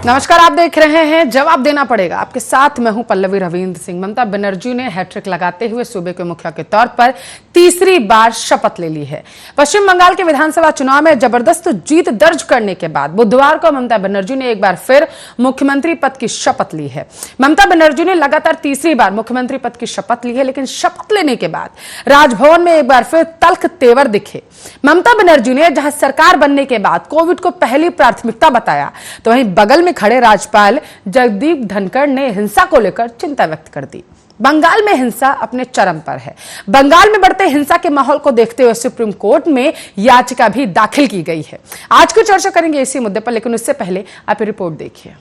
नमस्कार, आप देख रहे हैं जवाब देना पड़ेगा। आपके साथ मैं हूं पल्लवी रविंद्र सिंह। ममता बनर्जी ने हैट्रिक लगाते हुए सूबे के मुखिया के तौर पर तीसरी बार शपथ ले ली है। पश्चिम बंगाल के विधानसभा चुनाव में जबरदस्त जीत दर्ज करने के बाद बुधवार को ममता बनर्जी ने एक बार फिर मुख्यमंत्री पद की शपथ ली है। ममता बनर्जी ने लगातार तीसरी बार मुख्यमंत्री पद की शपथ ली है, लेकिन शपथ लेने के बाद राजभवन में एक बार फिर तल्ख तेवर दिखे। ममता बनर्जी ने जहां सरकार बनने के बाद कोविड को पहली प्राथमिकता बताया, तो वहीं बगल में खड़े राज्यपाल जगदीप धनखड़ ने हिंसा को लेकर चिंता व्यक्त कर दी। बंगाल में हिंसा अपने चरम पर है। बंगाल में बढ़ते हिंसा के माहौल को देखते हुए सुप्रीम कोर्ट में याचिका भी दाखिल की गई है। आज की चर्चा करेंगे इसी मुद्दे पर, लेकिन उससे पहले आप रिपोर्ट देखिए।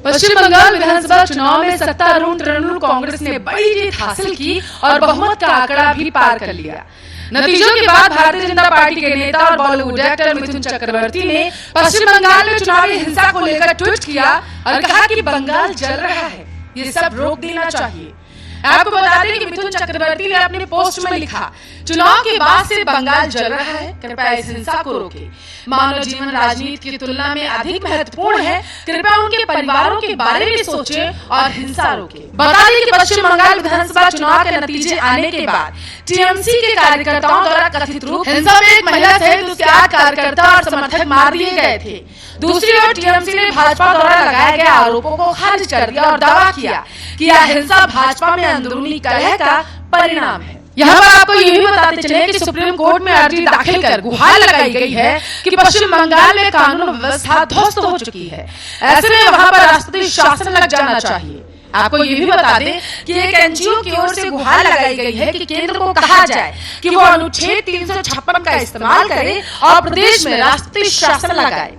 पश्चिम बंगाल विधानसभा चुनाव में सत्तारूढ़ तृणमूल कांग्रेस ने बड़ी जीत हासिल की और बहुमत का आंकड़ा भी पार कर लिया। नतीजों के बाद भारतीय जनता पार्टी के नेता और बॉलीवुड एक्टर मिथुन चक्रवर्ती ने पश्चिम बंगाल में चुनावी हिंसा को लेकर ट्वीट किया और कहा कि बंगाल जल रहा है, ये सब रोक देना चाहिए। आपको बता दें कि मिथुन चक्रवर्ती ने अपने पोस्ट में लिखा, चुनाव के बाद से बंगाल जल रहा है, कृपया इस हिंसा को रोके। मानव जीवन राजनीति की तुलना में अधिक महत्वपूर्ण है, कृपया उनके परिवारों के बारे में सोचें और हिंसा रोके। बता दें कि पश्चिम बंगाल विधानसभा चुनाव के नतीजे आने के बाद टीएमसी के कार्यकर्ताओं द्वारा कथित रूप हिंसा में एक महिला सहित उसके 8 कार्यकर्ता और समर्थक मार दिए गए थे। दूसरी ओर टीएमसी ने भाजपा द्वारा लगाए गए आरोपों को खारिज कर दिया और दावा किया कि यह हिंसा भाजपा में अंदरूनी कलह का परिणाम है। यहाँ पर आपको ये भी बताते चले कि सुप्रीम कोर्ट में अर्जी दाखिल कर गुहार लगाई गई है कि पश्चिम बंगाल में कानून व्यवस्था ध्वस्त हो चुकी है। ऐसे में वहाँ पर राष्ट्रपति शासन लग जाना चाहिए। आपको ये भी बता दें कि एक एनजीओ की ओर से गुहार लगाई गई है कि केंद्र को कहा जाए कि वो अनुच्छेद 356 का इस्तेमाल करे और प्रदेश में राष्ट्रपति शासन लगाए।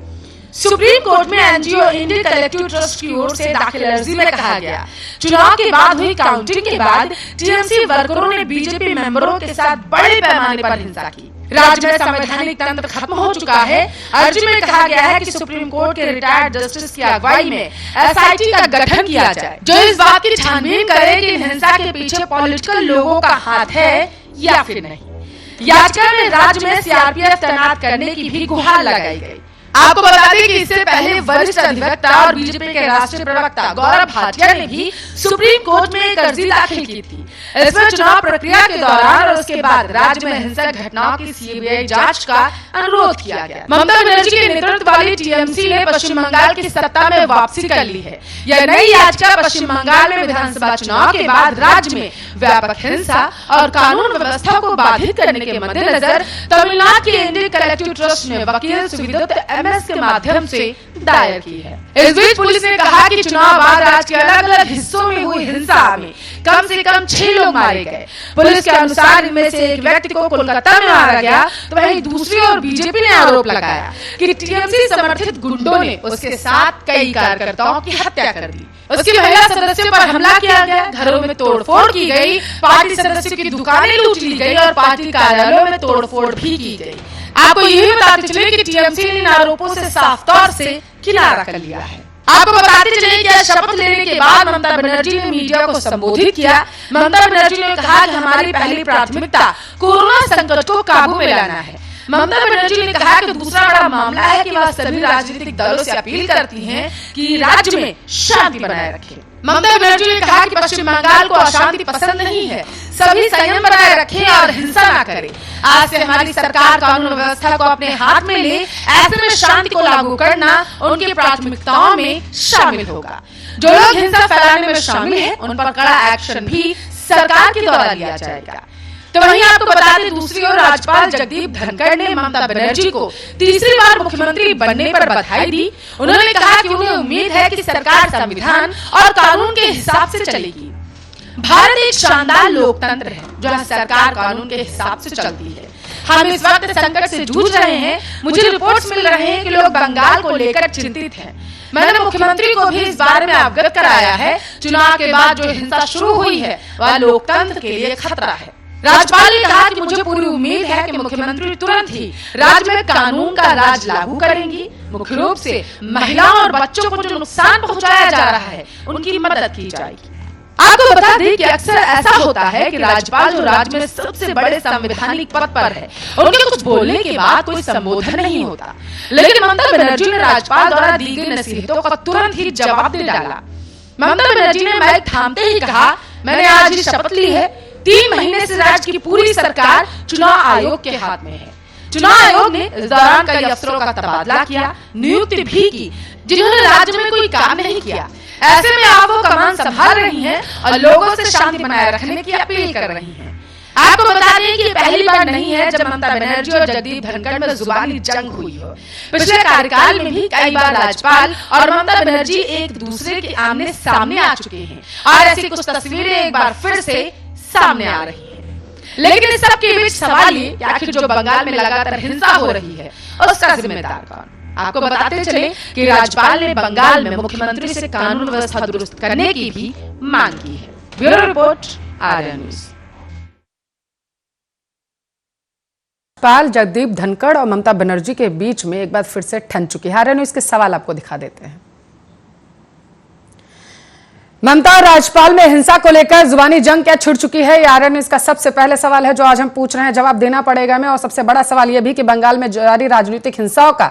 सुप्रीम कोर्ट में एनजीओ इंडियन कलेक्टिव ट्रस्ट की ओर से दाखिल अर्जी में कहा गया, चुनाव के बाद हुई काउंटिंग के बाद टीएमसी वर्करों ने बीजेपी मेंबरों के साथ बड़े पैमाने पर हिंसा की। राज्य में संवैधानिक तंत्र खत्म हो चुका है। अर्जी में कहा गया है कि सुप्रीम कोर्ट के रिटायर्ड जस्टिस की अगुवाई में एसआईटी का गठन किया जाए, जो इस बात की छानबीन करे कि हिंसा के पीछे पॉलिटिकल लोगों का हाथ है या फिर नहीं। याचिका में राज्य में सीआरपीएफ तैनात करने की भी गुहार लगाई गई। आपको बता दें कि इससे पहले वरिष्ठ अधिवक्ता और बीजेपी के राष्ट्रीय प्रवक्ता गौरव भाटिया ने भी सुप्रीम कोर्ट में एक अर्जी दाखिल की थी। इसमें चुनाव प्रक्रिया के दौरान और उसके बाद राज्य में हिंसक घटनाओं की सीबीआई जांच का अनुरोध किया गया। ममता बनर्जी के नेतृत्व वाली टीएमसी ने पश्चिम बंगाल की सत्ता में वापसी कर ली है। यह नई याचिका पश्चिम बंगाल में विधानसभा चुनाव के बाद राज्य में व्यापक हिंसा और कानून व्यवस्था को बाधित करने के मद्देनजर तमिलनाडु के इंडियन कलेक्टिव ट्रस्ट ने वकील सुविदत्त एमएस के माध्यम से दायर की है। इस बीच पुलिस ने कहा कि चुनाव बाद राज्य के अलग अलग हिस्सों में हुई हिंसा में कम से कम 6 लोग मारे गए। पुलिस के अनुसार इनमें से एक व्यक्ति को कोलकाता में मारा गया, तो वहीं दूसरी ओर बीजेपी ने आरोप लगाया कि टीएमसी समर्थित गुंडों ने उसके साथ कई कार्यकर्ताओं की हत्या कर दी। उसकी महिला सदस्यों पर हमला किया गया, घरों में तोड़फोड़ की गई, पार्टी सदस्यों की दुकानें लूट ली गई और पार्टी कार्यालयों में तोड़फोड़ भी की गई। आपको ये भी बताते चले कि टीएमसी ने इन आरोपों से साफ तौर से किनारा कर लिया है। आपको बताते चले कि शपथ लेने के बाद ममता बनर्जी ने मीडिया को संबोधित किया। ममता बनर्जी ने कहा कि हमारी पहली प्राथमिकता कोरोना संकट को काबू में लाना है। ममता बनर्जी ने कहा कि दूसरा बड़ा मामला है कि वह सभी राजनीतिक दलों से अपील करती हैं कि राज्य में शांति बनाए रखें। ममता बनर्जी ने कहा कि पश्चिम बंगाल को अशांति पसंद नहीं है, सभी संयम बनाए रखें और हिंसा न करें। आज से हमारी सरकार कानून व्यवस्था को अपने हाथ में ले, ऐसे में शांति को लागू करना उनकी प्राथमिकताओं में शामिल होगा। जो लोग हिंसा फैलाने में शामिल हैं, उन पर कड़ा एक्शन भी सरकार के द्वारा लिया जाएगा। तो वहीं आपको बता दें, दूसरी ओर राज्यपाल जगदीप धनखड़ ने ममता बनर्जी को तीसरी बार मुख्यमंत्री बनने पर बधाई दी। उन्होंने कहा कि उन्हें उम्मीद है कि सरकार संविधान और कानून के हिसाब से चलेगी। भारत एक शानदार लोकतंत्र है, जहां सरकार कानून के हिसाब से चलती है। हम इस वक्त संकट से जूझ रहे हैं। मुझे रिपोर्ट्स मिल रहे हैं कि लोग बंगाल को लेकर चिंतित हैं। मैंने मुख्यमंत्री को भी इस बारे में अवगत कराया है। चुनाव के बाद जो हिंसा शुरू हुई है, वह लोकतंत्र के लिए खतरा है। राज्यपाल ने कहा कि मुझे पूरी उम्मीद है कि मुख्यमंत्री तुरंत ही राज्य में कानून का राज लागू करेंगी। मुख्य रूप से महिलाओं और बच्चों को जो नुकसान पहुंचाया जा रहा है, उनकी मदद की जाएगी। आपको बता दें कि अक्सर ऐसा होता है कि राज्यपाल जो राज्य में सबसे बड़े संवैधानिक पद पर है, उनके कुछ बोलने के बाद कोई संबोधन नहीं होता, लेकिन ममता बनर्जी ने राज्यपाल द्वारा दी गई नसीहतों का तुरंत ही जवाब दे डाला। ममता बनर्जी ने माइक थामते ही कहा, मैंने आज ही शपथ ली है, 3 महीने से राज्य की पूरी सरकार चुनाव आयोग के हाथ में है। चुनाव आयोग ने इस दौरान कई अफसरों का तबादला किया, नियुक्ति भी की, जिन्होंने राज्य में कोई काम नहीं किया। ऐसे में आप वो कमान संभाल रही हैं और लोगों से शांति बनाए रखने की अपील कर रही हैं। आपको बता दें कि पहली बार नहीं है जब ममता बनर्जी और जगदीप धनखड़ में जुबानी जंग हुई हो। पिछले कार्यकाल में भी कई बार राज्यपाल और ममता बनर्जी एक दूसरे के आमने सामने आ चुके हैं और ऐसी कुछ तस्वीरें एक बार फिर से सामने आ रही हैं। लेकिन इस सब के बीच सवाल ये कि आखिर जो बंगाल में लगातार हिंसा हो रही है उसका जिम्मेदार कौन? आपको बताते चले कि राज्यपाल ने बंगाल में मुख्यमंत्री से कानून व्यवस्था दुरुस्त करने की भी मांग की है। Bureau report, Arya news. राज्यपाल जगदीप धनखड़ और ममता बनर्जी के बीच में एक बार फिर से ठन चुकी है। आर्या न्यूज के सवाल आपको दिखा देते हैं। ममता और राज्यपाल में हिंसा को लेकर जुबानी जंग क्या छिड़ चुकी है, ये आर्या न्यूज का सबसे पहले सवाल है जो आज हम पूछ रहे हैं, जवाब देना पड़ेगा हमें। और सबसे बड़ा सवाल यह भी कि बंगाल में जारी राजनीतिक हिंसाओं का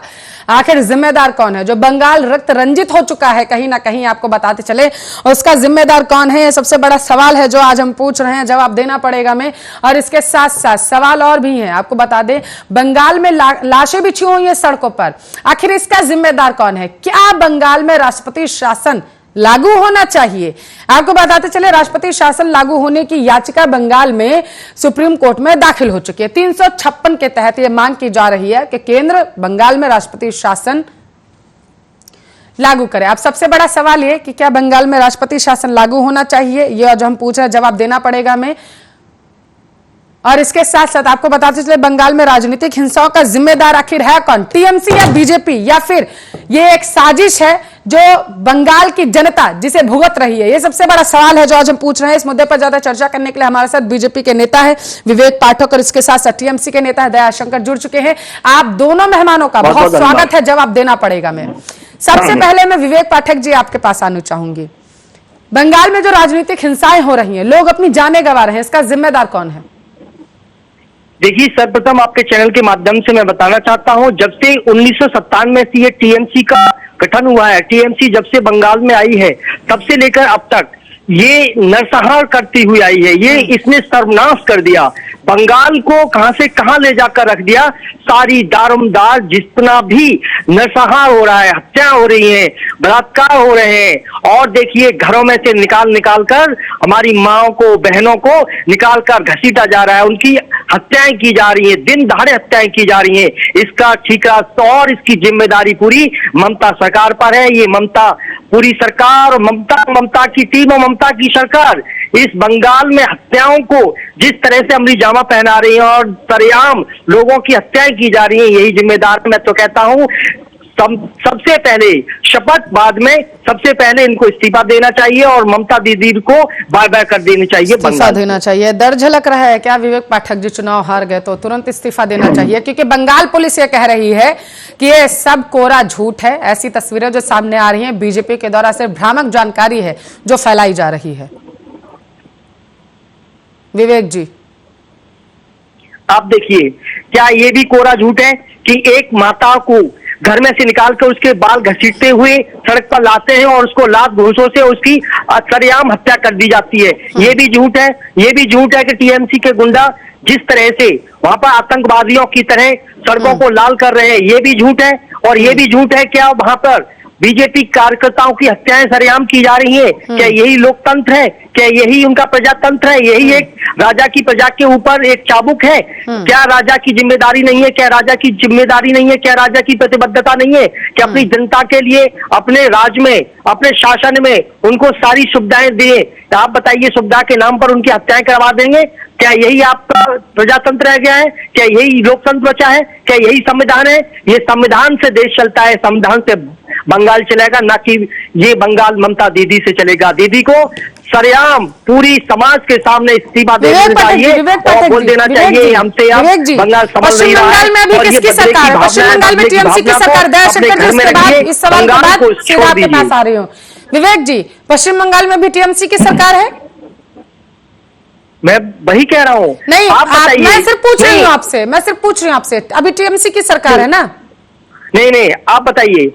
आखिर जिम्मेदार कौन है? जो बंगाल रक्त रंजित हो चुका है कहीं ना कहीं, आपको बताते चले, उसका जिम्मेदार कौन है? ये सबसे बड़ा सवाल है जो आज हम पूछ रहे हैं, जवाब देना पड़ेगा हमें। और इसके साथ साथ सवाल और भी हैं, आपको बता दें, बंगाल में लाशें बिछी हुई हैं सड़कों पर, आखिर इसका जिम्मेदार कौन है? क्या बंगाल में राष्ट्रपति शासन लागू होना चाहिए? आपको बताते चले, राष्ट्रपति शासन लागू होने की याचिका बंगाल में सुप्रीम कोर्ट में दाखिल हो चुकी है। 356 के तहत यह मांग की जा रही है कि केंद्र बंगाल में राष्ट्रपति शासन लागू करे। अब सबसे बड़ा सवाल यह कि क्या बंगाल में राष्ट्रपति शासन लागू होना चाहिए, यह जो हम पूछ रहे हैं, जवाब देना पड़ेगा हमें। और इसके साथ साथ आपको बताते चले, बंगाल में राजनीतिक हिंसाओं का जिम्मेदार आखिर है कौन? टीएमसी या बीजेपी, या फिर ये एक साजिश है जो बंगाल की जनता जिसे भुगत रही है? ये सबसे बड़ा सवाल है जो आज हम पूछ रहे हैं। इस मुद्दे पर ज्यादा चर्चा करने के लिए हमारे साथ बीजेपी के नेता है विवेक पाठक और इसके साथ साथ टीएमसी के नेता है दयाशंकर जुड़ चुके हैं। आप दोनों मेहमानों का बहुत स्वागत है, जवाब देना पड़ेगा मैं। सबसे पहले मैं विवेक पाठक जी आपके पास आना चाहूंगी। बंगाल में जो राजनीतिक हिंसाएं हो रही हैं, लोग अपनी जानें गंवा रहे हैं, इसका जिम्मेदार कौन है? देखिए, सर्वप्रथम आपके चैनल के माध्यम से मैं बताना चाहता हूं, जब से 1997 से ये टीएमसी का गठन हुआ है, टीएमसी जब से बंगाल में आई है, तब से लेकर अब तक ये नरसंहार करती हुई आई है। ये इसने सर्वनाश कर दिया, बंगाल को कहां से कहां ले जाकर रख दिया। सारी दारोमदार जितना भी नरसंहार हो रहा है, हत्या हो रही है, बलात्कार हो रहे हैं, और देखिए घरों में से निकाल कर हमारी माओ को, बहनों को निकाल कर घसीटा जा रहा है, उनकी हत्याएं की जा रही हैं, दिन दहाड़े हत्याएं की जा रही हैं। इसका ठीकरा और इसकी जिम्मेदारी पूरी ममता सरकार पर है। ये ममता पूरी सरकार, ममता की टीम और ममता की सरकार इस बंगाल में हत्याओं को जिस तरह से अमली जामा पहना रही है और सरेआम लोगों की हत्याएं की जा रही हैं, यही जिम्मेदार मैं तो कहता हूं। सबसे पहले शपथ, बाद में सबसे पहले इनको इस्तीफा देना चाहिए और ममता दीदी को बाय बाय कर देनी चाहिए, इस्तीफा देना चाहिए। डर झलक रहा है क्या विवेक पाठक जी, चुनाव हार गए तो तुरंत इस्तीफा देना चाहिए? क्योंकि बंगाल पुलिस ये कह रही है कि ये सब कोरा झूठ है। ऐसी तस्वीरें जो सामने आ रही हैं, बीजेपी के द्वारा सिर्फ भ्रामक जानकारी है जो फैलाई जा रही है। विवेक जी, आप देखिए, क्या ये भी कोरा झूठ है कि एक माता को घर में से निकाल कर उसके बाल घसीटते हुए सड़क पर लाते हैं और उसको लात घूंसों से उसकी सरेआम हत्या कर दी जाती है? ये भी झूठ है। ये भी झूठ है कि टीएमसी के गुंडा जिस तरह से वहां पर आतंकवादियों की तरह सड़कों को लाल कर रहे हैं, ये भी झूठ है। और ये भी झूठ है क्या वहां पर बीजेपी कार्यकर्ताओं की हत्याएं सरेआम की जा रही हैं? क्या यही लोकतंत्र है? क्या यही उनका प्रजातंत्र है? यही एक राजा की प्रजा के ऊपर एक चाबुक है? क्या राजा की जिम्मेदारी नहीं है? क्या राजा की जिम्मेदारी नहीं है? क्या राजा की प्रतिबद्धता नहीं है कि अपनी जनता के लिए, अपने राज्य में, अपने शासन में उनको सारी सुविधाएं दिए? आप बताइए, सुविधा के नाम पर उनकी हत्याएं करवा देंगे? क्या यही आपका प्रजातंत्र रह गया है? क्या यही लोकतंत्र बचा है? क्या यही संविधान है? ये संविधान से देश चलता है, संविधान से बंगाल चलेगा, ना कि ये बंगाल ममता दीदी से चलेगा। दीदी को सरेआम पूरी समाज के सामने इस्तीफा देना चाहिए और बोल देना चाहिए हमसे आप बंगाल समझ नहीं रहा है। और ये पश्चिम बंगाल में टीएमसी की सरकार, दयाशंकर जी, इसके बाद इस सवाल के बाद सीधा आपके पास आ रही हूँ। विवेक जी, पश्चिम बंगाल में भी टीएमसी की सरकार है? मैं वही कह रहा हूँ। नहीं, आप बताइए। मैं सिर्फ पूछ रही हूँ आपसे, अभी टीएमसी की सरकार है ना? नहीं, आप बताइए।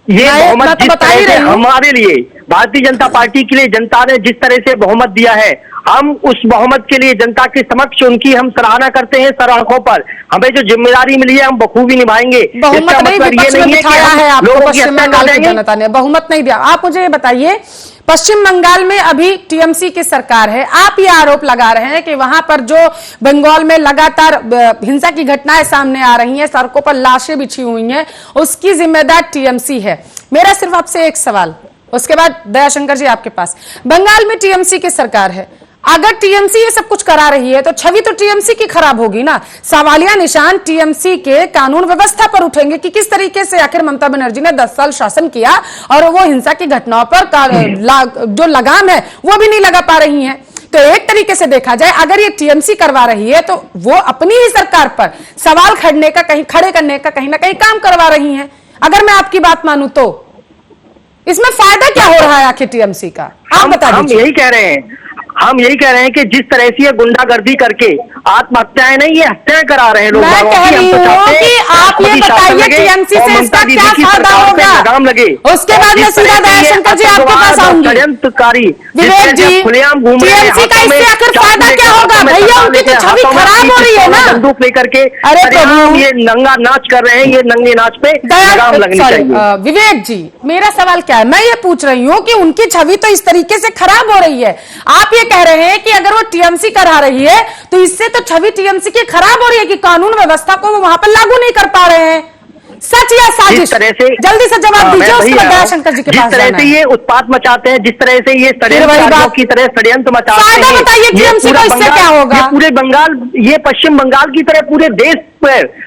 ये बहुमत जिस तरह से हमारे लिए, भारतीय जनता पार्टी के लिए जनता ने जिस तरह से बहुमत दिया है, हम उस बहुमत के लिए जनता के समक्ष उनकी हम सराहना करते हैं सर आंखों पर। हमें जो जिम्मेदारी मिली है हम बखूबी निभाएंगे। बहुमत नहीं, विपक्ष में दिखाया है आपको पश्चिम बंगाल की जनता ने, बहुमत नहीं दिया। आप मुझे ये बताइए, पश्चिम बंगाल में अभी टीएमसी की सरकार है, आप ये आरोप लगा रहे हैं कि वहां पर जो बंगाल में लगातार हिंसा की घटनाएं सामने आ रही हैं, सड़कों पर लाशें बिछी हुई हैं, उसकी जिम्मेदार टीएमसी है। मेरा सिर्फ आपसे एक सवाल, उसके बाद दयाशंकर जी आपके पास। बंगाल में टीएमसी की सरकार है, अगर टीएमसी ये सब कुछ करा रही है तो छवि तो टीएमसी की खराब होगी ना। सवालिया निशान टीएमसी के कानून व्यवस्था पर उठेंगे कि किस तरीके से आखिर ममता बनर्जी ने 10 साल शासन किया और वो हिंसा की घटनाओं पर जो लगाम है वो भी नहीं लगा पा रही हैं। तो एक तरीके से देखा जाए, अगर ये टीएमसी करवा रही है तो वो अपनी ही सरकार पर सवाल खड़े करने का कहीं ना कहीं काम करवा रही है। अगर मैं आपकी बात मानूं तो इसमें फायदा क्या हो रहा है आखिर टीएमसी का? आप बता दीजिए। हम यही कह रहे हैं कि जिस तरह से ये गुंडागर्दी करके आत्महत्याएं नहीं, ये हत्याएं करा रहे हैं लोग। मैं कह रही हूँ कि आप ये बताइए टीएमसी से इसका क्या फायदा होगा? लगाम लगे। उसके बाद मैं सीधा दयाशंकर जी आपके पास आऊंगी। षड्यंत्रकारी विवेक जी, खुलेआम घूम रहे हैं, टीएमसी का इससे आखिर फायदा क्या होगा? भैया उनकी तो छवि खराब हो रही है ना। बंदूक लेकर के अरे प्रभु, ये नंगा नाच कर रहे हैं, ये नंगे नाच पे लगाम लगनी चाहिए। विवेक जी, मेरा सवाल क्या है, मैं ये पूछ रही हूँ कि उनकी छवि तो इस तरीके से खराब हो रही है, आप ये कह रहे हैं कि अगर वो टीएमसी करा रही है तो इससे तो छवि टीएमसी की खराब हो रही है कि कानून व्यवस्था को वो वहां पर लागू नहीं कर पा रहे हैं। सच या साजिश? जल्दी से जवाब दीजिए, उसके बाद दयाशंकर जी के पास जिस तरह से ये उत्पात मचाते हैं, जिस तरह से ये षड्यंत्र की तरह षड्यंत्र मचाते हैं, बताइए टीएमसी को इससे क्या होगा? ये पूरे बंगाल, ये पश्चिम बंगाल की तरह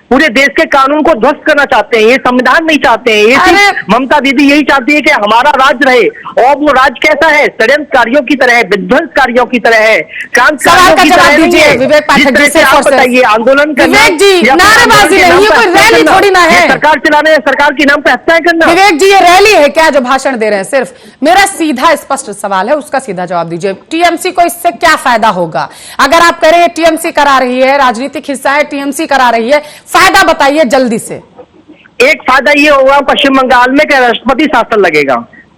पूरे देश के कानून को ध्वस्त करना चाहते हैं। ये संविधान नहीं चाहते हैं, ये ममता दीदी यही चाहती है कि हमारा राज्य रहे, और वो राज्य कैसा है? षड्यंत्रकारियों की तरह है, विध्वंसकारियों की तरह है, क्रांतिकारियों की तरह नहीं है। जिस तरह से आप बताइए, आंदोलन करना, नारेबाजी नहीं, कोई रैली थोड़ी ना है। सरकार चलाने, सरकार के नाम पे हत्याएं करना। विवेक जी, ये रैली है क्या जो भाषण दे रहे हैं? सिर्फ मेरा सीधा स्पष्ट सवाल है, उसका सीधा जवाब दीजिए। टीएमसी को इससे क्या फायदा होगा? अगर आप कह रहे हैं टीएमसी करा रही है, राजनीतिक हिस्सा है, टीएमसी करा रही है, फायदा बताइए जल्दी से। एक फायदा ये होगा पश्चिम बंगाल में कि राष्ट्रपति शासन लगेगा,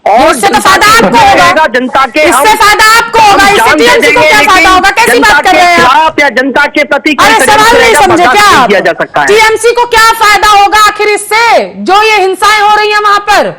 और इससे तो फायदा आपको होगा, जनता के, इससे फायदा आपको होगा, इससे टीएमसी को क्या फायदा होगा? कैसी बात कर रहे हैं आप? या जनता के प्रति सवाल नहीं समझे क्या किया जा सकता है? टीएमसी को क्या फायदा होगा आखिर इससे, जो ये हिंसाएं हो रही है वहां पर?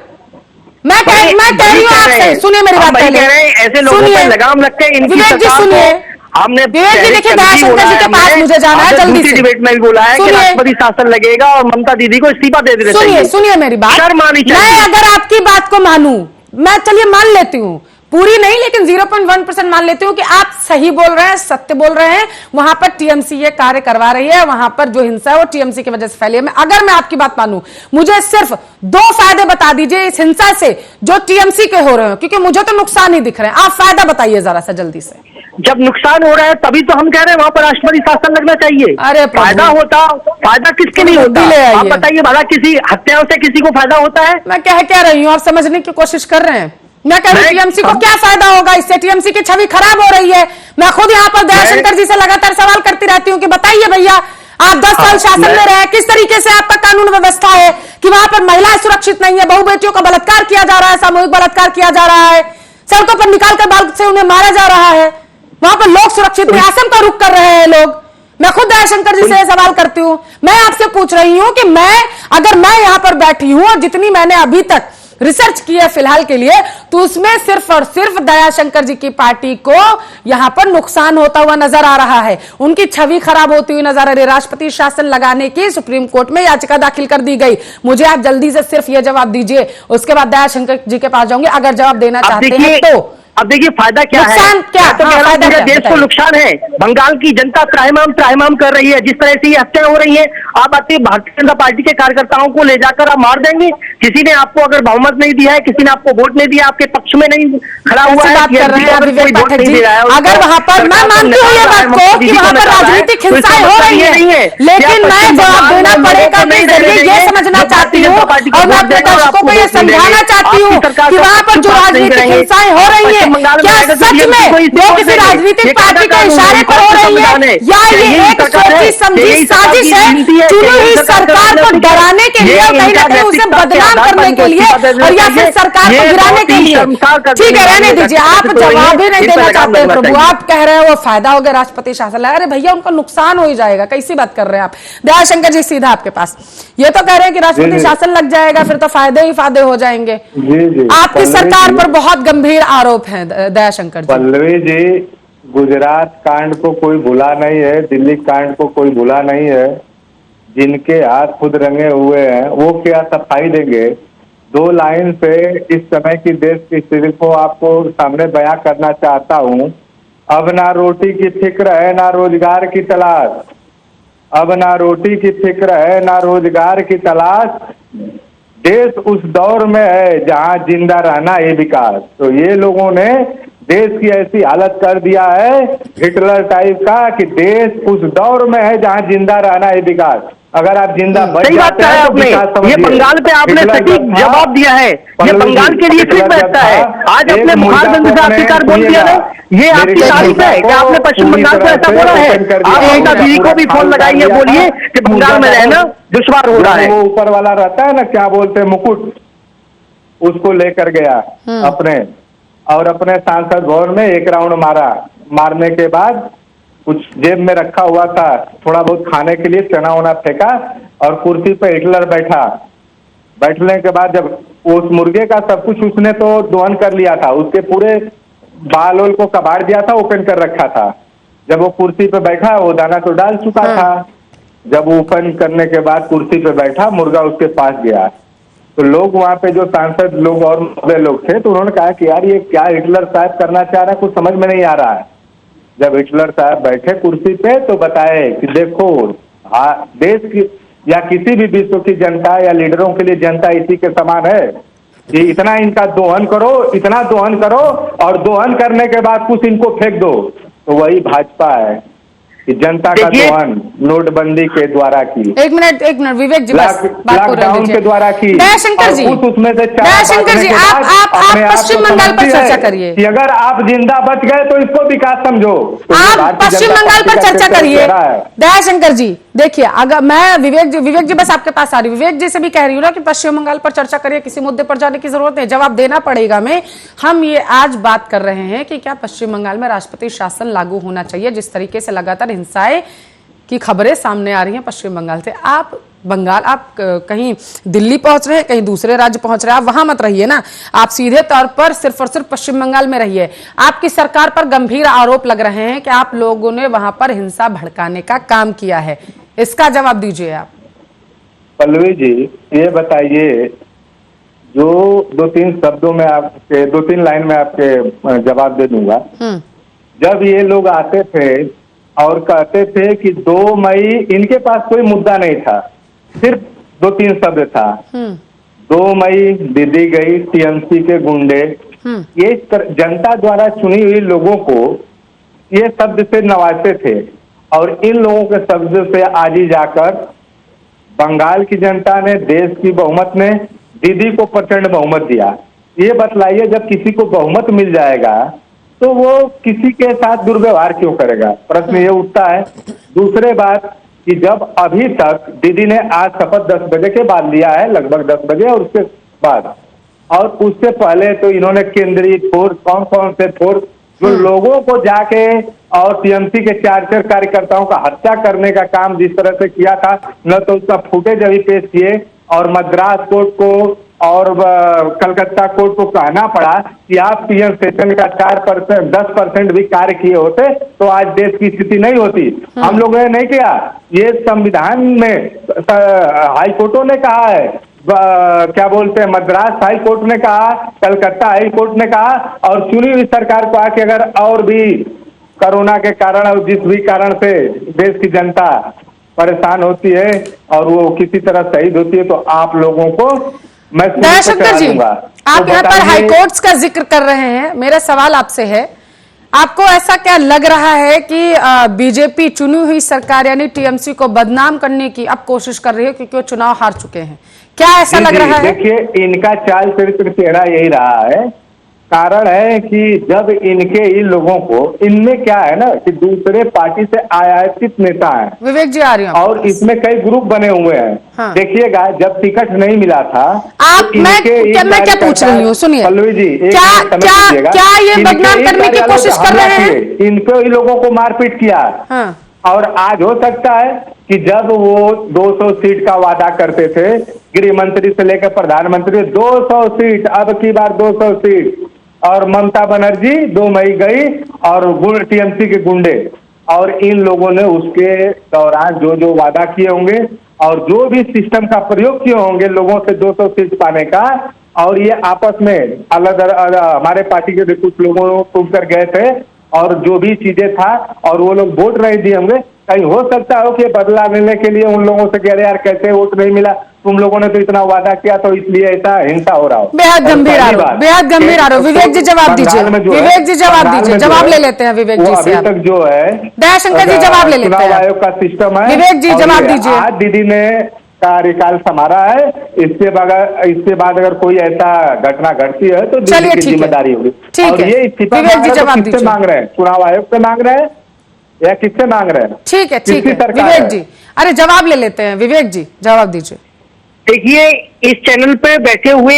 मैं कह रही हूँ आपसे, सुनिए मेरी बात पहले। ऐसे लोगों पर लगाम लगते हैं, विवेक जी सुनिए, हमने विवेक जी देखिए, दयाशंकर जी के पास मुझे जाना है, जल्दी से। डिबेट में भी बोला है कि राष्ट्रपति शासन लगेगा और ममता दीदी को इस्तीफा दे देना चाहिए। सुनिए मेरी बात, मैं अगर आपकी बात को मानूं, मैं चलिए मान लेती हूँ, पूरी नहीं लेकिन 0.1% मान लेती हूँ कि आप सही बोल रहे हैं, सत्य बोल रहे हैं, वहां पर टीएमसी ये कार्य करवा रही है, वहां पर जो हिंसा है वो टीएमसी की वजह से फैली है। अगर मैं आपकी बात मानूं, मुझे सिर्फ 2 फायदे बता दीजिए इस हिंसा से जो टीएमसी के हो रहे हैं, क्योंकि मुझे तो नुकसान ही दिख रहे हैं। आप फायदा बताइए जरा सा जल्दी से। जब नुकसान हो रहा है तभी तो हम कह रहे हैं वहां पर राष्ट्रपति शासन लगना चाहिए। अरे फायदा होता, फायदा किसके नहीं होता? आप बताइए, भला किसी हत्याओं से किसी को फायदा होता है? मैं कह रही हूँ, आप समझने की कोशिश कर रहे हैं। मैं कह रही हूँ टीएमसी को क्या फायदा होगा इससे? टीएमसी की छवि खराब हो रही है। मैं खुद यहाँ पर दयाशंकर जी से लगातार सवाल करती रहती हूँ कि बताइए भैया, आप 10 साल शासन में रहे, किस तरीके से आपका कानून व्यवस्था है कि वहां पर महिलाएं सुरक्षित नहीं है, बहु बेटियों का बलात्कार किया जा रहा है, सामूहिक बलात्कार किया जा रहा है, सड़कों पर निकालकर बाल से उन्हें मारा जा रहा है, वहां पर लोग सुरक्षित नहीं, असम का रुख कर रहे हैं लोग। मैं खुद दयाशंकर जी से सवाल करती हूँ। मैं आपसे पूछ रही हूँ कि अगर मैं यहाँ पर बैठी हूँ और जितनी मैंने अभी तक रिसर्च की है फिलहाल के लिए, तो उसमें सिर्फ और सिर्फ दयाशंकर जी की पार्टी को यहां पर नुकसान होता हुआ नजर आ रहा है, उनकी छवि खराब होती हुई नजर आ रही है। राष्ट्रपति शासन लगाने की सुप्रीम कोर्ट में याचिका दाखिल कर दी गई। मुझे आप जल्दी से सिर्फ यह जवाब दीजिए, उसके बाद दयाशंकर जी के पास जाऊंगी अगर जवाब देना चाहते हैं तो। अब देखिए फायदा क्या है? क्या तो पूरे देश को नुकसान है। बंगाल की जनता त्राहिमाम कर रही है, जिस तरह से ये हत्याएं हो रही है। आप आते भारतीय जनता पार्टी के कार्यकर्ताओं को ले जाकर आप मार देंगे। किसी ने आपको अगर बहुमत नहीं दिया है, किसी ने आपको वोट नहीं दिया, आपके पक्ष में नहीं खड़ा हुआ है, अगर वहां पर, मैं मानती हूँ ये बात को कि वहां पर राजनीतिक हिंसाएं हो रही है, लेकिन मैं जवाब देना पड़ेगा के जरिए ये समझना चाहती हूँ और मैं अपने दर्शकों को ये समझाना चाहती हूँ कि वहां पर और जो राजनीतिक हिंसाएं हो रही है क्या सच में वो किसी राजनीतिक पार्टी के इशारे पर हो रही है या ये एक सोची समझी साजिश है चुनी हुई सरकार को डराने के लिए और कहीं ना कहीं उसे बदनाम करने के लिए और या फिर सरकार को गिराने के लिए? ठीक है, रहने दीजिए, आप जवाब ही नहीं देना चाहते हैं प्रभु। आप कह रहे हैं वो फायदा हो गया राष्ट्रपति शासन लगा, अरे भैया उनको नुकसान हो ही जाएगा, कैसी बात कर रहे हैं आप? दयाशंकर जी सीधा आपके पास, ये तो कह रहे हैं कि राष्ट्रपति शासन लग जाएगा फिर तो फायदे ही फायदे हो जाएंगे। आपकी सरकार पर बहुत गंभीर आरोप है दयाशंकर जी। पल्लवी जी, गुजरात कांड को कोई भुला नहीं है, दिल्ली कांड को कोई भुला नहीं है। जिनके हाथ खुद रंगे हुए हैं वो क्या सफाई देंगे? 2 लाइन से इस समय की देश की स्थिति को आपको सामने बयां करना चाहता हूं। अब ना रोटी की फिक्र है ना रोजगार की तलाश, अब ना रोटी की फिक्र है ना रोजगार की तलाश। देश उस दौर में है जहां जिंदा रहना ये विकास। तो ये लोगों ने देश की ऐसी हालत कर दिया है हिटलर टाइप का कि देश उस दौर में है जहां जिंदा रहना है विकास। अगर आप जिंदा बच सही बात जाते हैं आपने, ये बंगाल पे आपने सटीक जवाब दिया है, ये बंगाल के लिए फिट बैठता है। आज अपने मुखारबंद से आपके कार बोल दिया है, ये आपकी तारीफ है कि आपने पश्चिम बंगाल को ऐसा बोला है। आप ममता दीदी को भी फोन लगाइए, बोलिए कि बंगाल में रहना दुश्वार हो रहा है। वो ऊपर वाला रहता है ना, क्या बोलते हैं, मुकुट, उसको लेकर गया अपने और अपने सांसद भवन में 1 राउंड मारा। मारने के बाद कुछ जेब में रखा हुआ था, थोड़ा बहुत खाने के लिए चना वना फेंका और कुर्सी पे हिटलर बैठा। बैठने के बाद जब उस मुर्गे का सब कुछ उसने तो दोहन कर लिया था, उसके पूरे बाल ओल को कबाड़ दिया था, ओपन कर रखा था। जब वो कुर्सी पे बैठा वो दाना तो डाल चुका था। जब वो ओपन करने के बाद कुर्सी पे बैठा, मुर्गा उसके पास गया। तो लोग वहां पे जो सांसद लोग और लोग थे तो उन्होंने कहा कि यार ये क्या हिटलर साहब करना चाह रहा है, कुछ समझ में नहीं आ रहा है। जब हिटलर साहब बैठे कुर्सी पे तो बताए कि देखो देश की या किसी भी विश्व की जनता या लीडरों के लिए जनता इसी के समान है कि इतना इनका दोहन करो, इतना दोहन करो और दोहन करने के बाद कुछ इनको फेंक दो। तो वही भाजपा है कि जनता का दोहन नोटबंदी के द्वारा की। एक मिनट विवेक जी, बस बात को लॉकडाउन के द्वारा की। दयाशंकर जी, उसमें से दयाशंकर जी आप पश्चिम बंगाल पर चर्चा करिए कि अगर आप जिंदा बच गए तो इसको विकास समझो। आप पश्चिम बंगाल पर चर्चा करिए। दयाशंकर जी देखिए, अगर मैं विवेक जी बस आपके पास आ रही हूँ, विवेक जी से भी कह रही हूँ ना कि पश्चिम बंगाल पर चर्चा करिए, किसी मुद्दे पर जाने की जरूरत नहीं, जवाब देना पड़ेगा। मैं हम ये आज बात कर रहे हैं कि क्या पश्चिम बंगाल में राष्ट्रपति शासन लागू होना चाहिए, जिस तरीके से लगातार हिंसाएं की खबरें सामने आ रही हैं पश्चिम बंगाल से। आप कहीं दिल्ली पहुंच रहे हैं, कहीं दूसरे राज्य पहुंच रहे हैं, आप वहां मत रहिए ना, आप सीधे तौर पर सिर्फ और सिर्फ पश्चिम बंगाल में रहिए। आपकी सरकार पर गंभीर आरोप लग रहे हैं कि आप लोगों ने वहां पर हिंसा भड़काने का काम किया है, इसका जवाब दीजिए आप। पल्लवी जी ये बताइए, जो 2-3 शब्दों में आपके 2-3 लाइन में आपके जवाब दे दूंगा। जब ये लोग आते थे और कहते थे कि 2 मई, इनके पास कोई मुद्दा नहीं था, सिर्फ 2-3 शब्द था। 2 मई दीदी गई, टीएमसी के गुंडे, ये जनता द्वारा चुनी हुई लोगों को ये शब्द से नवाजते थे और इन लोगों के शब्द से आज ही जाकर बंगाल की जनता ने, देश की बहुमत ने दीदी को प्रचंड बहुमत दिया। ये बतलाइए, जब किसी को बहुमत मिल जाएगा तो वो किसी के साथ दुर्व्यवहार क्यों करेगा? प्रश्न ये उठता है। दूसरे बात कि जब अभी तक दीदी ने आज शपथ 10 बजे के बाद लिया है, लगभग 10 बजे, और उसके बाद और उससे पहले तो इन्होंने केंद्रीय फोर्स, कौन से फोर्स जो लोगों को जाके और टीएमसी के 4 कार्यकर्ताओं का हत्या करने का काम जिस तरह से किया था, न तो उसका फुटेज अभी पेश किए और मद्रास कोर्ट को और कलकत्ता कोर्ट को कहना पड़ा कि आप पीएम सेशन का 4%, 10% भी कार्य किए होते तो आज देश की स्थिति नहीं होती। हम लोगों ने नहीं किया। ये संविधान में हाई कोर्टों ने कहा है, क्या बोलते हैं, मद्रास हाई कोर्ट ने कहा, कलकत्ता हाई कोर्ट ने कहा, और चुनी हुई सरकार को आके अगर और भी कोरोना के कारण और जिस भी कारण से देश की जनता परेशान होती है और वो किसी तरह शहीद होती है तो आप लोगों को मैं दयाशंकर जी, आप यहाँ पर हाईकोर्ट्स का जिक्र कर रहे हैं, मेरा सवाल आपसे है, आपको ऐसा क्या लग रहा है कि बीजेपी चुनी हुई सरकार यानी टीएमसी को बदनाम करने की अब कोशिश कर रही है क्योंकि वो चुनाव हार चुके हैं? क्या ऐसा लग रहा है? देखिए, इनका चाल चरित्र चेहरा यही रहा है कारण है कि जब इन लोगों को, इनमें क्या है ना कि दूसरे पार्टी से आयातित नेता हैं विवेक जी आ रही हूँ और इसमें कई ग्रुप बने हुए हैं। हाँ। देखिएगा जब टिकट नहीं मिला था आप तो मैं क्या पूछ रही हूँ, सुनिए पल्लवी जी, क्या ये बदनाम करने की कोशिश कर रहे हैं? इनको ही लोगों को मारपीट किया। हाँ। और आज हो सकता है कि जब वो 200 सीट का वादा करते थे, गृह मंत्री से लेकर प्रधानमंत्री, 200 सीट, अब की बार 200 सीट, और ममता बनर्जी 2 मई गई और टीएमसी के गुंडे, और इन लोगों ने उसके दौरान जो जो वादा किए होंगे और जो भी सिस्टम का प्रयोग किए होंगे लोगों से 200 सीट पाने का, और ये आपस में अलग हमारे पार्टी के कुछ लोगों को कर गए थे और जो भी चीजें था और वो लोग वोट नहीं दिए होंगे। कहीं हो सकता हो कि बदला लेने के लिए उन लोगों से कह रहे यार कैसे वोट नहीं मिला, तुम लोगों ने तो इतना वादा किया, तो इसलिए ऐसा हिंसा हो रहा हो। बेहद गंभीर आरोप। विवेक जी जवाब दीजिए, विवेक जी जवाब दीजिए, जवाब ले लेते हैं विवेक जी से। अभी तक जो है दयाशंकर जी जवाब ले लेते हैं। चुनाव आयोग का सिस्टम है, विवेक जी जवाब दीजिए। आज दीदी ने कार्यकाल संभाला है, इसके बाद अगर कोई ऐसा घटना घटती है तो दीदी की जिम्मेदारी होगी। और ये इस्तीफा किससे मांग रहे हैं? चुनाव आयोग से मांग रहे हैं या किससे मांग रहे हैं? ठीक है विवेक जी, अरे जवाब ले लेते हैं। विवेक जी जवाब दीजिए। देखिए, इस चैनल पे बैठे हुए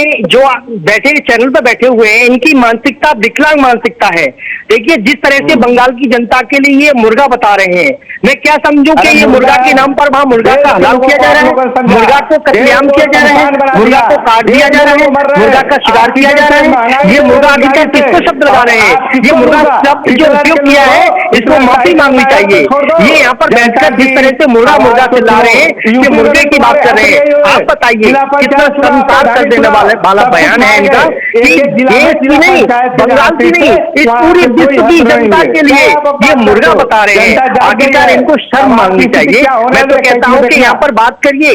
चैनल पे बैठे हुए हैं, इनकी मानसिकता विकलांग मानसिकता है। देखिए, जिस तरह से बंगाल की जनता के लिए ये मुर्गा बता रहे हैं, मैं क्या समझूं कि ये मुर्गा के नाम पर वहां मुर्गा का हलाल किया जा रहा है, मुर्गा को कत्लेआम किया जा रहा है, मुर्गा को काट दिया जा रहा है, मुर्गा का शिकार किया जा रहा है। ये मुर्गा अधिकार किसको शब्द लगा रहे हैं? ये मुर्गा शब्द जो उपयोग किया है इसको माफी मांगनी चाहिए। ये यहाँ पर बैठकर जिस तरह से मुर्गा चिल्ला रहे हैं, ये मुर्गे की बात कर रहे हैं। आप बताइए कितना संसार कर देने वाला बयान है इनका कि देश की नहीं, बंगाल की नहीं, इस पूरी विश्व की जनता के लिए ये मुर्गा बता रहे हैं। आखिरकार इनको शर्म मांगनी चाहिए। मैं तो कहता हूं कि यहाँ पर बात करिए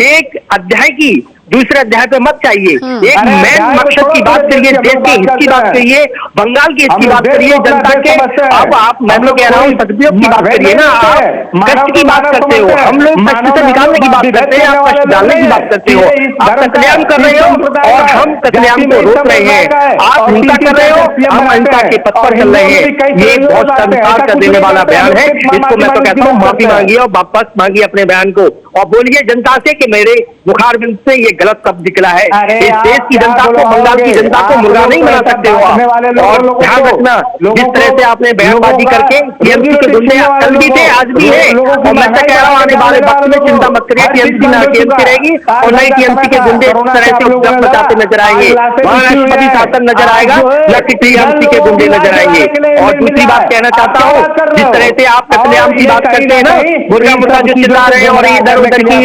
एक अध्याय की, दूसरे अध्याय पे मत चाहिए। एक मेन मकसद की बात करिए, देश के हित की बात करिए, बंगाल के हित की बात करिए, जनता के। अब आप, मैं तो कह रहा हूँ, सदुपयोग की बात करिए ना। आप कष्ट की बात करते हो, हम लोग कष्ट से निकालने की बात करते हैं, आप कष्ट डालने की बात करते हो। आप कत्लेआम कर रहे हो और हम कत्लेआम को रोक रहे हैं। आप हिंसा कर रहे हो, हम हिंसा के पथ पर चल रहे हैं। ये बहुत संसार कर देने वाला बयान है। इसको मैं तो कहता हूँ माफी मांगिए और वापस मांगिए अपने बयान को, और बोलिए जनता से कि मेरे मुखारबिंद से ये गलत शब्द निकला है। इस देश की जनता को, बंगाल की जनता को मुर्गा नहीं बना सकते हो आप। और ध्यान रखना, जिस तरह से आपने बयानबाजी करके टीएमसी के गुंडे कल भी थे, आज भी है, और मैं तो कह रहा हूँ आने वाले वक्त में चिंता मत करिए, टीएमसी ना टीएमसी रहेगी और नई टीएमसी के गुंडे इस तरह से उपद्रव मचाते नजर आएंगे। वहां राष्ट्रपति शासन नजर आएगा, न कि टीएमसी के गुंडे नजर आएंगे। और दूसरी बात कहना चाहता हूँ, जिस तरह से आप कत्लेआम की बात करते हैं ना, मुर्गा जो चिल्ला रहे हैं और ये इधर उधर की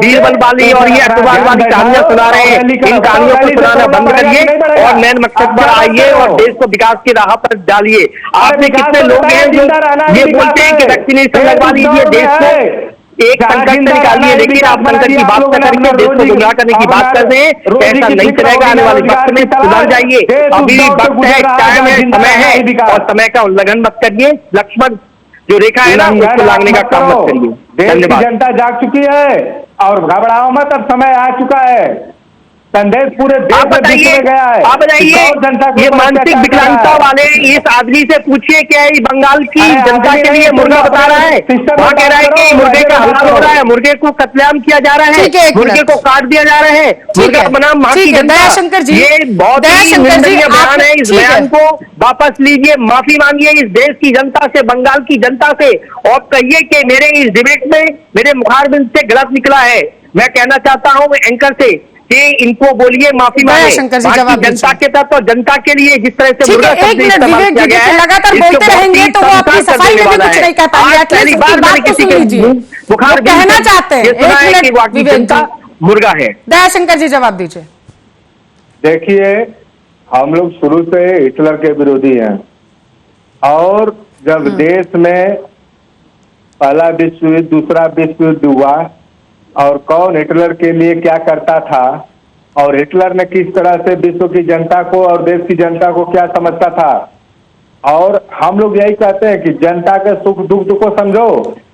बीरबल वाली और ये अखबार वाली कहानियां सुना रहे हैं, इन कहानियों को सुनाना बंद करिए और मेन मकसद पर आइए और देश को विकास की राह पर डालिए। आपने कितने लोग हैं जो ये बोलते हैं कि वैक्सीनेशन लगवा लीजिए, देश को एक संकट से निकालिए, लेकिन आप संकट की बात करके देश को गुमराह करने की बात कर रहे हैं। ऐसा नहीं चलेगा। आने वाले वक्त में सुधर जाइए। अभी वक्त है, टाइम है, समय है, और समय का उल्लंघन मत करिए। लक्ष्मण जो रेखा है ना, उसको लांघने का काम मत करिए। देश की जनता जाग चुकी है और घबराओ मत, अब समय आ चुका है। संदेश पूरे देश में गया है। आप बताइए, ये मानसिक विकलांगता वाले इस आदमी से पूछिए क्या ये बंगाल की जनता के लिए मुर्गा बता रहा है? वहाँ कह रहा है कि मुर्गे का हलाल हो रहा है, मुर्गे को कत्लेआम किया जा रहा है, मुर्गे को काट दिया जा रहा है, मुर्गा बनाम वहाँ की जनता। ये बहुत ही निंदनीय बयान है। इस बयान को वापस लीजिए, माफी मांगिए इस देश की जनता से, बंगाल की जनता से, और कहिए कि मेरे इस डिबेट में मेरे मुखारबिंद से गलत निकला है। मैं कहना चाहता हूँ एंकर से कि इनको बोलिए माफी मांगे जनता के तहत और जनता के लिए। जिस तरह से मुर्गा शब्द इस्तेमाल किया गया है, लगातार बोलते रहेंगे तो वो अपनी सफाई में भी कुछ नहीं कह पाएंगे। पहली बार मैंने किसी के बुखार कहना चाहते हैं, एक मिनट जनता मुर्गा है। दयाशंकर जी जवाब दीजिए। देखिए, हम लोग शुरू से हिटलर के विरोधी हैं, और जब देश में पहला विश्व युद्ध, दूसरा विश्व युद्ध हुआ, और कौन हिटलर के लिए क्या करता था, और हिटलर ने किस तरह से विश्व की जनता को और देश की जनता को क्या समझता था। और हम लोग यही कहते हैं कि जनता के सुख दुख को समझो,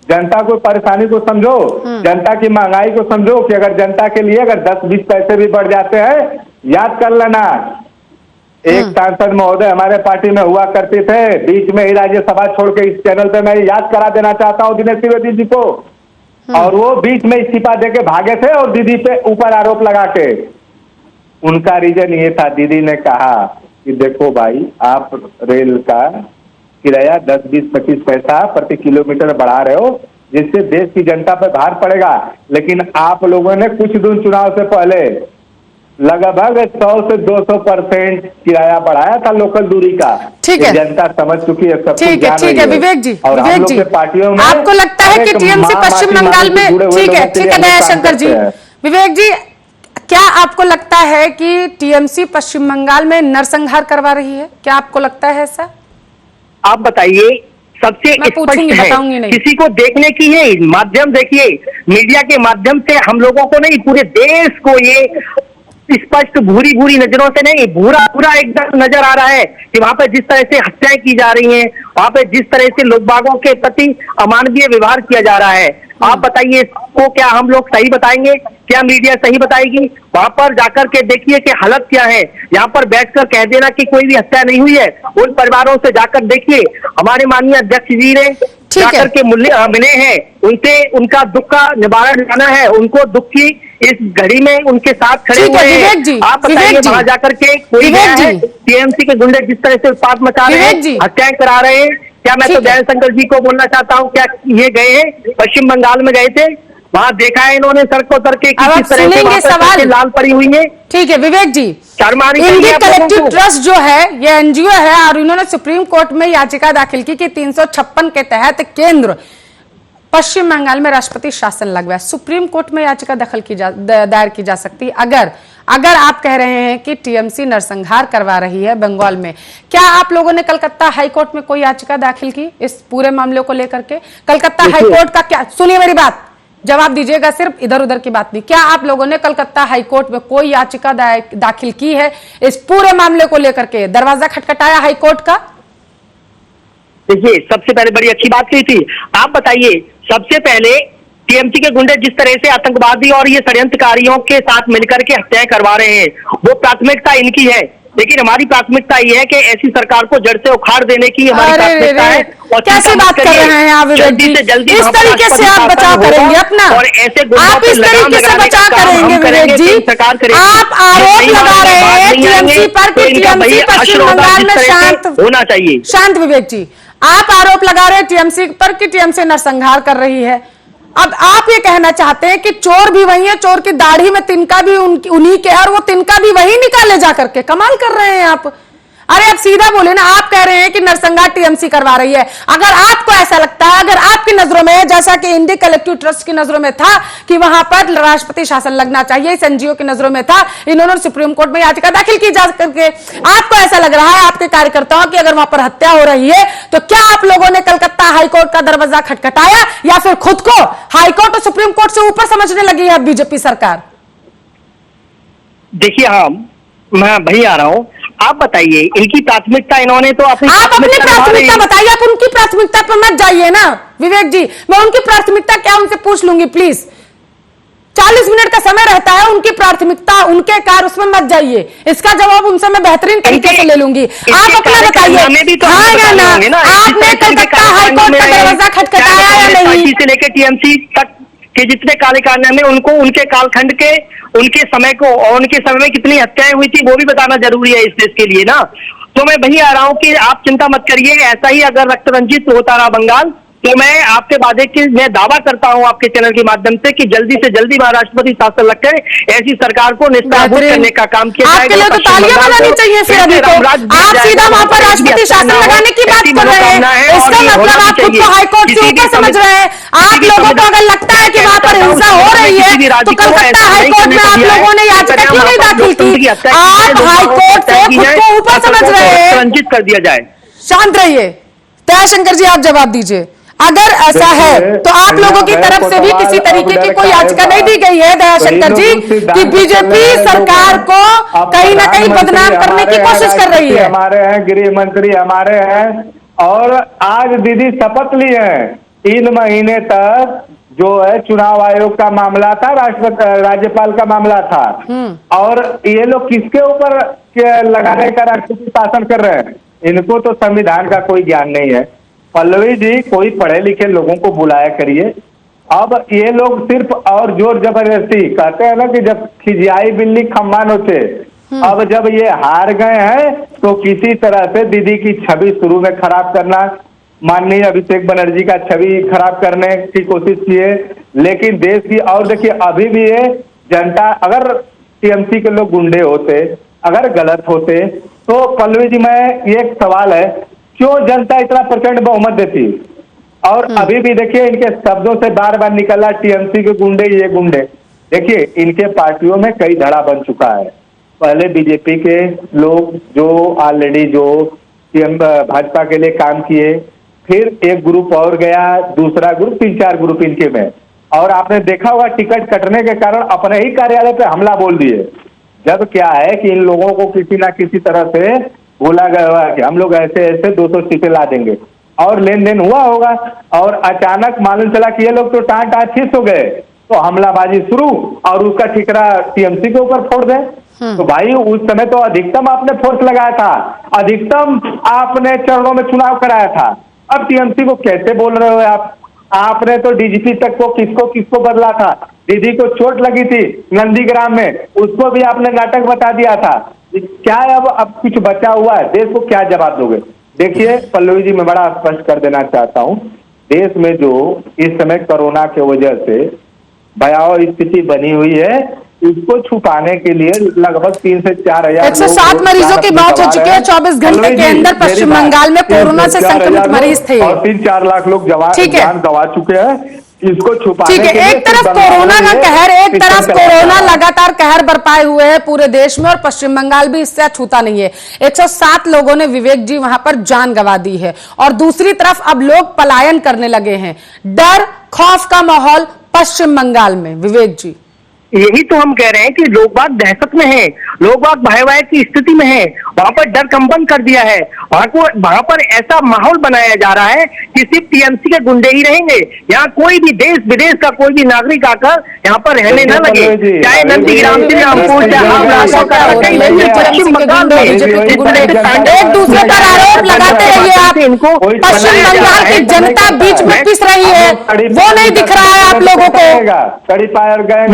जनता को परेशानी को समझो, जनता की महंगाई को समझो कि अगर जनता के लिए अगर 10-20 पैसे भी बढ़ जाते हैं, याद कर लेना एक सांसद महोदय हमारे पार्टी में हुआ करते थे, बीच में ही राज्यसभा छोड़ के इस चैनल पे मैं याद करा देना चाहता हूँ दिनेश त्रिवेदी जी को, और वो बीच में इस्तीफा देके भागे थे और दीदी पे ऊपर आरोप लगा के। उनका रीजन ये था, दीदी ने कहा कि देखो भाई, आप रेल का किराया 10, 20, 25 पैसा प्रति किलोमीटर बढ़ा रहे हो, जिससे देश की जनता पे भार पड़ेगा, लेकिन आप लोगों ने कुछ दिन चुनाव से पहले लगभग 100 से 200% किराया बढ़ाया था लोकल दूरी का। ठीक है, जनता समझ चुकी है, सब ठीक है, ठीक है विवेक जी, और विवेक जी, पार्टियों में आपको लगता है कि टीएमसी पश्चिम बंगाल में, ठीक है दयाशंकर जी, विवेक जी, क्या आपको लगता है कि टीएमसी पश्चिम बंगाल में नरसंहार करवा रही है? क्या आपको लगता है ऐसा? आप बताइए, सबसे स्पष्ट है, किसी को देखने की है माध्यम, देखिए मीडिया के माध्यम से हम लोगों को नहीं, पूरे देश को ये स्पष्ट भूरी भूरी नजरों से नहीं, भूरा भूरा एकदम नजर आ रहा है कि वहां पे जिस तरह से हत्याएं की जा रही हैं, वहां पे जिस तरह से लोग बागों के प्रति अमानवीय व्यवहार किया जा रहा है। आप बताइए, इसको क्या हम लोग सही बताएंगे? क्या मीडिया सही बताएगी? वहां पर जाकर के देखिए कि हालत क्या है। यहाँ पर बैठकर कह देना कि कोई भी हत्या नहीं हुई है, उन परिवारों से जाकर देखिए। हमारे माननीय अध्यक्ष जी ने जाकर के मिले हैं, उनसे उनका दुख का निवारण जाना है, उनको दुख की इस घड़ी में उनके साथ खड़े हुए हैं। आप बताइए, वहां जाकर के कोई गया है? टीएमसी के गुंडे जिस तरह से उत्पात मचा रहे हैं, हत्याएं करा रहे हैं, क्या मैं तो दयाशंकर जी को बोलना चाहता हूँ, क्या ये गए हैं पश्चिम बंगाल में, गए थे वहां, देखा है इन्होंने सड़क को उतर के किस तरह से लाल पड़ी हुई है? ठीक है विवेक जी, इंडियन कलेक्टिव ट्रस्ट जो है ये एनजीओ है और इन्होंने सुप्रीम कोर्ट में याचिका दाखिल की कि 356 के तहत केंद्र पश्चिम बंगाल में राष्ट्रपति शासन लगवाए। सुप्रीम कोर्ट में याचिका दायर की जा सकती है अगर आप कह रहे हैं कि टीएमसी नरसंहार करवा रही है बंगाल में। क्या आप लोगों ने कलकत्ता हाईकोर्ट में कोई याचिका दाखिल की इस पूरे मामले को लेकर के? कलकत्ता हाईकोर्ट का क्या, सुनिए मेरी बात, जवाब दीजिएगा, सिर्फ इधर उधर की बात नहीं। क्या आप लोगों ने कलकत्ता हाईकोर्ट में कोई याचिका दाखिल की है इस पूरे मामले को लेकर के? दरवाजा खटखटाया हाईकोर्ट का? देखिए, सबसे पहले बड़ी अच्छी बात की थी। आप बताइए, सबसे पहले टीएमसी के गुंडे जिस तरह से आतंकवादी और ये षड्यंत्रकारियों के साथ मिलकर के हत्याएं करवा रहे हैं, वो प्राथमिकता इनकी है, लेकिन हमारी प्राथमिकता ये है कि ऐसी सरकार को जड़ से उखाड़ देने की हमारी प्राथमिकता है। और कैसी बात कर रहे हैं आप विवेक जी? इस तरीके से आप बचाव करेंगे अपना, और ऐसे आप इस तरीके से बचाव करेंगे विवेक जी? आप आरोप लगा रहे हैं टीएमसी पर कि टीएमसी पश्चिम बंगाल में शांत होना चाहिए। शांत विवेक जी, आप आरोप लगा रहे हैं टीएमसी पर कि टीएमसी नरसंहार कर रही है। अब आप ये कहना चाहते हैं कि चोर भी वही है, चोर की दाढ़ी में तिनका भी उन्हीं के, और वो तिनका भी वही निकाले जा करके। कमाल कर रहे हैं आप। अरे आप सीधा बोले ना, आप कह रहे हैं कि नरसंहार टीएमसी करवा रही है। अगर आपको ऐसा लगता है, अगर आपकी नजरों में, जैसा कि इंडियन कलेक्टिव ट्रस्ट की नजरों में था कि वहां पर राष्ट्रपति शासन लगना चाहिए, इस एनजीओ की नजरों में था, इन्होंने सुप्रीम कोर्ट में याचिका दाखिल की जा करके, आपको ऐसा लग रहा है आपके कार्यकर्ताओं की अगर वहां पर हत्या हो रही है, तो क्या आप लोगों ने कलकत्ता हाईकोर्ट का दरवाजा खटखटाया, या फिर खुद को हाईकोर्ट और सुप्रीम कोर्ट से ऊपर समझने लगी है बीजेपी सरकार? देखिए, मैं वही आ रहा हूं। आप बताइए, इनकी प्राथमिकता इन्होंने तो अपनी प्राथमिकता बताइए। आप उनकी प्राथमिकता पर मत जाइए ना विवेक जी, मैं उनकी प्राथमिकता क्या उनसे पूछ लूंगी प्लीज। 40 मिनट का समय रहता है, उनकी प्राथमिकता, उनके कार्य, उसमें मत जाइए। इसका जवाब उनसे मैं बेहतरीन तरीके से ले लूंगी। आप अपना बताइए, हाँ या ना, आपने कलकत्ता हाईकोर्ट का दरवाजा खटखटाया या नहीं? से लेकर टीएमसी तक के जितने काले कारनामे, उनको उनके कालखंड के, उनके समय को और उनके समय में कितनी हत्याएं हुई थी वो भी बताना जरूरी है इस देश के लिए ना। तो मैं वही आ रहा हूं कि आप चिंता मत करिए, ऐसा ही अगर रक्त रंजित होता रहा बंगाल, तो मैं आपके वादे की मैं दावा करता हूं आपके चैनल के माध्यम से कि जल्दी से जल्दी राष्ट्रपति शासन लगकर ऐसी सरकार को निष्कासित करने का काम किया जाएगा। आपके लिए तो तालियां बजानी चाहिए फिर अभी तो। आप सीधा वहां पर राष्ट्रपति शासन लगाने की बात कर रहे हैं, इसका मतलब आप खुद को हाईकोर्ट से ऊपर समझ रहे हैं। आप लोगों को अगर लगता है कि वहां पर हिंसा हो रही है, तो कलकत्ता हाईकोर्ट में आप लोगों ने याचिका क्यों नहीं दाखिल की? आप हाईकोर्ट से खुद को ऊपर समझ रहे हैं। रंजित कर दिया जाए। शांत रहिए दयाशंकर जी, आप जवाब दीजिए। अगर ऐसा है तो आप लोगों की तरफ से भी किसी तरीके की कोई याचिका नहीं दी गई है दयाशंकर जी कि बीजेपी सरकार को कहीं ना कहीं बदनाम करने की कोशिश कर रही है? हमारे हैं गृह मंत्री, हमारे हैं, और आज दीदी शपथ ली है 3 महीने तक। जो है चुनाव आयोग का मामला था, राज्यपाल का मामला था, और ये लोग किसके ऊपर लगाने का राष्ट्रपति शासन कर रहे हैं। इनको तो संविधान का कोई ज्ञान नहीं है। पल्लवी जी, कोई पढ़े लिखे लोगों को बुलाया करिए। अब ये लोग सिर्फ और जोर जबरदस्ती कहते हैं ना कि जब खिजियाई बिल्ली खम्मा नोचे। अब जब ये हार गए हैं तो किसी तरह से दीदी की छवि शुरू में खराब करना, माननीय अभिषेक बनर्जी का छवि खराब करने की कोशिश किए, लेकिन देश की, और देखिए अभी भी ये जनता, अगर टीएमसी के लोग गुंडे होते, अगर गलत होते, तो पल्लवी जी, मैं ये एक सवाल है, क्यों जनता इतना प्रचंड बहुमत देती? और अभी भी देखिए इनके शब्दों से बार बार निकला टीएमसी के गुंडे, ये गुंडे। देखिए इनके पार्टियों में कई धड़ा बन चुका है। पहले बीजेपी के लोग जो ऑलरेडी जो भाजपा के लिए काम किए, फिर एक ग्रुप और गया, दूसरा ग्रुप, 3-4 ग्रुप इनके में, और आपने देखा होगा टिकट कटने के कारण अपने ही कार्यालय पे हमला बोल दिए। जब क्या है कि इन लोगों को किसी ना किसी तरह से बोला गया है कि हम लोग ऐसे ऐसे 200 सीटें ला देंगे, और लेन देन हुआ होगा, और अचानक मालूम चला कि ये लोग तो टाँट खींच हो गए, तो हमलाबाजी शुरू, और उसका ठिकरा टीएमसी के ऊपर फोड़ दें। तो भाई उस समय तो अधिकतम आपने फोर्स लगाया था, अधिकतम आपने चरणों में चुनाव कराया था। अब टीएमसी को कैसे बोल रहे हो आप? आपने तो डीजीपी तक को किसको बदला था। दीदी को चोट लगी थी नंदीग्राम में, उसको भी आपने नाटक बता दिया था। क्या है अब कुछ बचा हुआ है? देश को क्या जवाब दोगे? देखिए पल्लवी जी, मैं बड़ा स्पष्ट कर देना चाहता हूँ, देश में जो इस समय कोरोना की वजह से भयावह स्थिति बनी हुई है, इसको छुपाने के लिए लगभग 3 से 4 हजार 107 मरीजों की मौत हो चुकी है। 24 घंटे के अंदर पश्चिम बंगाल में कोरोना से संक्रमित मरीज थे, और 3-4 लाख लोग जान गंवा चुके हैं। इसको छुपाने ठीक है, एक तरफ कोरोना का कहर, एक तरफ कोरोना लगातार कहर बरपाए हुए है पूरे देश में, और पश्चिम बंगाल भी इससे अछूता नहीं है। 107 लोगों ने, विवेक जी, वहां पर जान गंवा दी है, और दूसरी तरफ अब लोग पलायन करने लगे हैं। डर खौफ का माहौल पश्चिम बंगाल में, विवेक जी। यही तो हम कह रहे हैं कि लोग बाग दहशत में हैं, लोग बाग भय की स्थिति में हैं। वहां पर डर कंपन कर दिया है। वहां पर ऐसा माहौल बनाया जा रहा है कि सिर्फ टीएमसी के गुंडे ही रहेंगे। यहाँ कोई भी देश विदेश का कोई भी नागरिक आकर यहाँ पर रहने न लगे, चाहे नंदीग्राम से रामपुर, पश्चिम बंगाल में एक दूसरे पर आरोप लगाते रहिए आप। इनको पश्चिम बंगाल की जनता बीच में पिस रही है, वो नहीं दिख रहा है आप लोगों को।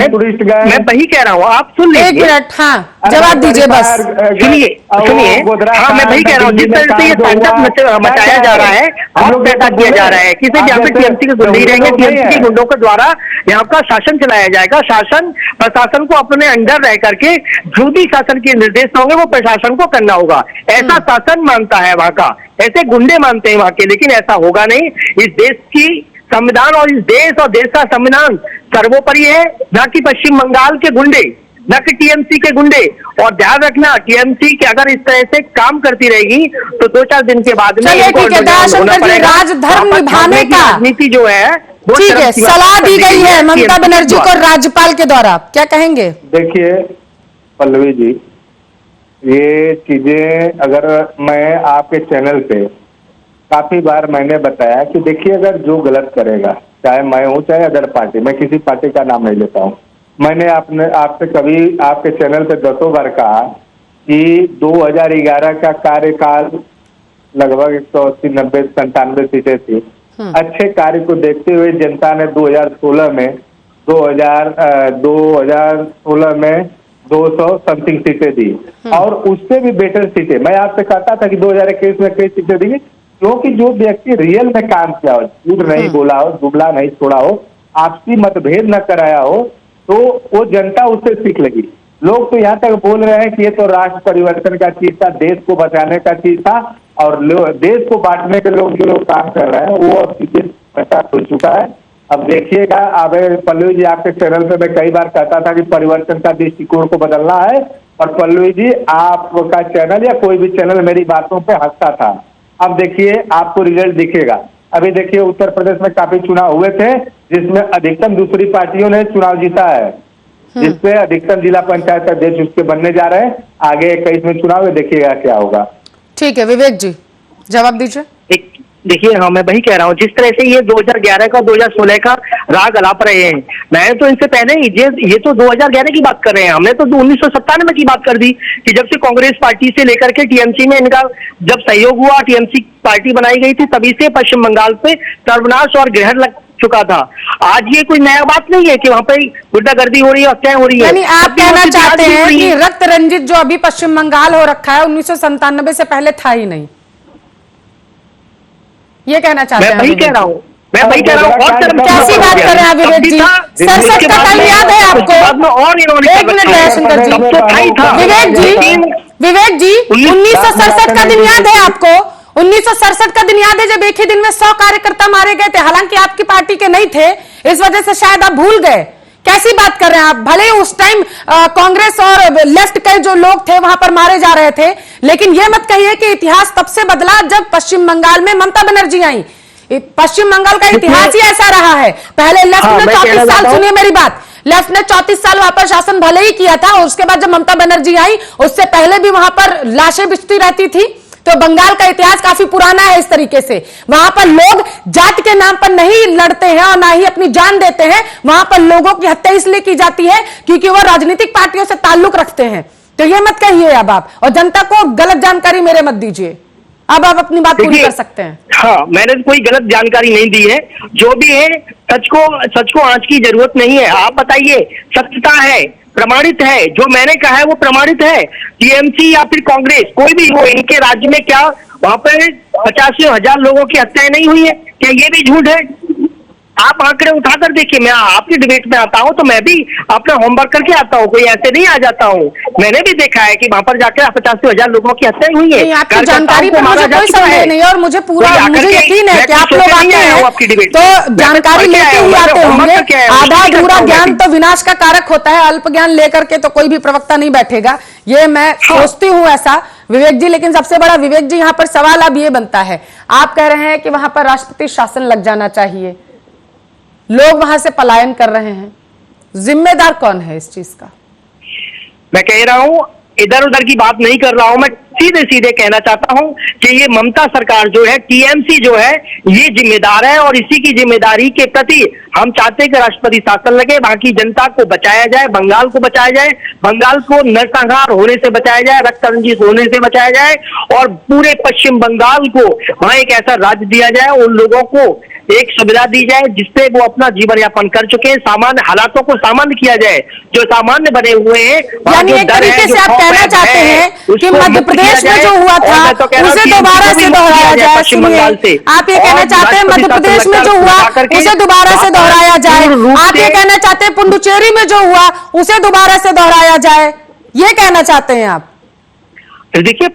टूरिस्ट, मैं वही कह रहा हूँ, आप सुन लीजिए। 1 मिनट, हाँ जवाब दीजिए बस। सुनिए, हाँ मैं वही कह रहा हूँ, जिस तरह से ये तांडव मचाया जा रहा है, बहुत पैसा दिया जा रहा है, किसी यहाँ पे टीएमसी के गुंडे ही रहेंगे, टीएमसी के गुंडों के द्वारा यहाँ का शासन चलाया जाएगा। शासन प्रशासन को अपने अंडर रह करके जो भी शासन के निर्देश होंगे वो प्रशासन को करना होगा। ऐसा शासन मानता है वहाँ का, ऐसे गुंडे मानते हैं वहाँ के, लेकिन ऐसा होगा नहीं। इस देश की संविधान और इस देश और देश का संविधान सर्वोपरि है, न कि पश्चिम बंगाल के गुंडे, न कि टीएमसी के गुंडे। और ध्यान रखना, टीएमसी के अगर इस तरह से काम करती रहेगी तो 2-4 दिन के बाद में राजधर्म निभाने का राजनीति जो है, ठीक है, सलाह दी गई है ममता बनर्जी को राज्यपाल के द्वारा, क्या कहेंगे? देखिए पल्लवी जी, ये चीजें अगर मैं आपके चैनल पे काफी बार मैंने बताया कि देखिए, अगर जो गलत करेगा, चाहे मैं हूं चाहे अदर पार्टी, मैं किसी पार्टी का नाम नहीं लेता हूं, मैंने आपसे कभी आपके चैनल पे 10 बार कहा कि 2011 का कार्यकाल लगभग 180, 90, 97 सीटें थी। अच्छे कार्य को देखते हुए जनता ने 2016 में 2016 में 200 समथिंग सीटें दी, और उससे भी बेटर सीटें। मैं आपसे कहता था कि 2021 में कई सीटें दी, क्योंकि जो व्यक्ति रियल में काम किया हो, झूठ नहीं बोला हो, दुबला नहीं छोड़ा हो, आपसी मतभेद न कराया हो, तो वो जनता उससे सीख लगी। लोग तो यहाँ तक बोल रहे हैं कि ये तो राष्ट्र परिवर्तन का चीज था, देश को बचाने का चीज था, और देश को बांटने के लोग जो लोग काम कर रहे हैं वो अब सीधे पता खुल चुका है। अब देखिएगा, अब पल्लवी जी, आपके चैनल पे मैं कई बार कहता था कि परिवर्तन का दृष्टिकोण को बदलना है, और पल्लवी जी आपका चैनल या कोई भी चैनल मेरी बातों पे हंसता था। अब देखिए आपको रिजल्ट दिखेगा। अभी देखिए उत्तर प्रदेश में काफी चुनाव हुए थे जिसमें अधिकतम दूसरी पार्टियों ने चुनाव जीता है, जिससे अधिकतम जिला पंचायत अध्यक्ष उसके बनने जा रहे हैं। आगे 21 में चुनाव है, देखिएगा क्या होगा। ठीक है विवेक जी, जवाब दीजिए। देखिए, हाँ, मैं वही कह रहा हूँ, जिस तरह से ये 2011 का 2016 का राग अलाप रहे हैं, मैं तो इनसे पहले ही ये तो 2011 की बात कर रहे हैं, हमने तो 1997 की बात कर दी कि जब से कांग्रेस पार्टी से लेकर के टीएमसी में इनका जब सहयोग हुआ, टीएमसी पार्टी बनाई गई थी, तभी से पश्चिम बंगाल पे सर्वनाश और ग्रहण लग चुका था। आज ये कोई नया बात नहीं है कि वहाँ पे गुंडागर्दी हो रही है, हत्याएं हो रही है। यानी आप कहना चाहते हैं कि रक्त रंजित जो अभी पश्चिम बंगाल हो रखा है 1997 से पहले था ही नहीं, ये कहना चाहते हैं? मैं वही कह रहा हूँ, और कैसी बात कर रहे हैं विवेक जी? 67 का टाइम याद है आपको? और एक मिनट दयाशंकर जी, विवेक जी 1967 का दिन याद है आपको? 1967 का दिन याद है जब एक ही दिन में 100 कार्यकर्ता मारे गए थे, हालांकि आपकी पार्टी के नहीं थे, इस वजह से शायद आप भूल गए। कैसी बात कर रहे हैं आप? भले ही उस टाइम कांग्रेस और लेफ्ट के जो लोग थे वहां पर मारे जा रहे थे, लेकिन यह मत कहिए कि इतिहास तब से बदला जब पश्चिम बंगाल में ममता बनर्जी आई। पश्चिम बंगाल का इतिहास ही ऐसा रहा है। पहले लेफ्ट ने 34 साल, सुनिए मेरी बात, लेफ्ट ने 34 साल वहां पर शासन भले ही किया था, और उसके बाद जब ममता बनर्जी आई उससे पहले भी वहां पर लाशें बिछती रहती थी। तो बंगाल का इतिहास काफी पुराना है इस तरीके से। वहां पर लोग जात के नाम पर नहीं लड़ते हैं और ना ही अपनी जान देते हैं। वहां पर लोगों की हत्या इसलिए की जाती है क्योंकि वो राजनीतिक पार्टियों से ताल्लुक रखते हैं। तो ये मत कहिए अब आप, और जनता को गलत जानकारी मेरे मत दीजिए। अब आप अपनी बात पूरी कर सकते हैं। हाँ, मैंने कोई गलत जानकारी नहीं दी है, जो भी है सच को आंच की जरूरत नहीं है। आप बताइए, सत्यता है, प्रमाणित है, जो मैंने कहा है वो प्रमाणित है। टीएमसी या फिर कांग्रेस कोई भी हो, इनके राज्य में क्या वहां पर 85,000 लोगों की हत्याएं नहीं हुई है? क्या ये भी झूठ है? आप आंकड़े उठाकर देखिए। मैं आपकी डिबेट में आता हूं तो मैं भी अपना होमवर्क करके आता हूं, कोई ऐसे नहीं आ जाता हूं। मैंने भी देखा है कि वहां पर जाकर 85,000 लोगों की हत्याएं हुई है। आपकी जानकारी पर मुझे कोई संदेह नहीं है, और मुझे यकीन है कि आप लोग आते हैं तो जानकारी लेके ही आते होंगे। आधा अधूरा ज्ञान तो विनाश का कारक होता है, अल्प ज्ञान लेकर के तो कोई भी प्रवक्ता नहीं बैठेगा, ये मैं सोचती हूं ऐसा विवेक जी। लेकिन सबसे बड़ा विवेक जी यहाँ पर सवाल अब ये बनता है, आप कह रहे हैं कि वहां पर राष्ट्रपति शासन लग जाना चाहिए, लोग वहां से पलायन कर रहे हैं, जिम्मेदार कौन है इस चीज का? मैं कह रहा हूं, इधर उधर की बात नहीं कर रहा हूं, मैं सीधे सीधे कहना चाहता हूं कि ये ममता सरकार जो है, टीएमसी जो है, ये जिम्मेदार है, और इसी की जिम्मेदारी के प्रति हम चाहते हैं कि राष्ट्रपति शासन लगे, वहां की जनता को बचाया जाए, बंगाल को बचाया जाए, बंगाल को नरसंहार होने से बचाया जाए, रक्त रंजित होने से बचाया जाए, और पूरे पश्चिम बंगाल को वहां एक ऐसा राज्य दिया जाए, उन लोगों को एक सुविधा दी जाए जिससे वो अपना जीवन यापन कर चुके हैं, सामान्य हालातों को सामान्य किया जाए, जो सामान्य बने हुए हैं। यानी एक तरीके से आप कहना चाहते हैं कि मध्य प्रदेश में जो हुआ था उसे दोबारा से दोहराया जाए। सुनिए, आप ये कहना चाहते हैं मध्य प्रदेश में जो हुआ उसे दोबारा से दोहराया जाए, आप ये कहना चाहते हैं पुडुचेरी में जो हुआ उसे दोबारा से दोहराया जाए, ये कहना चाहते हैं आप? देखिए,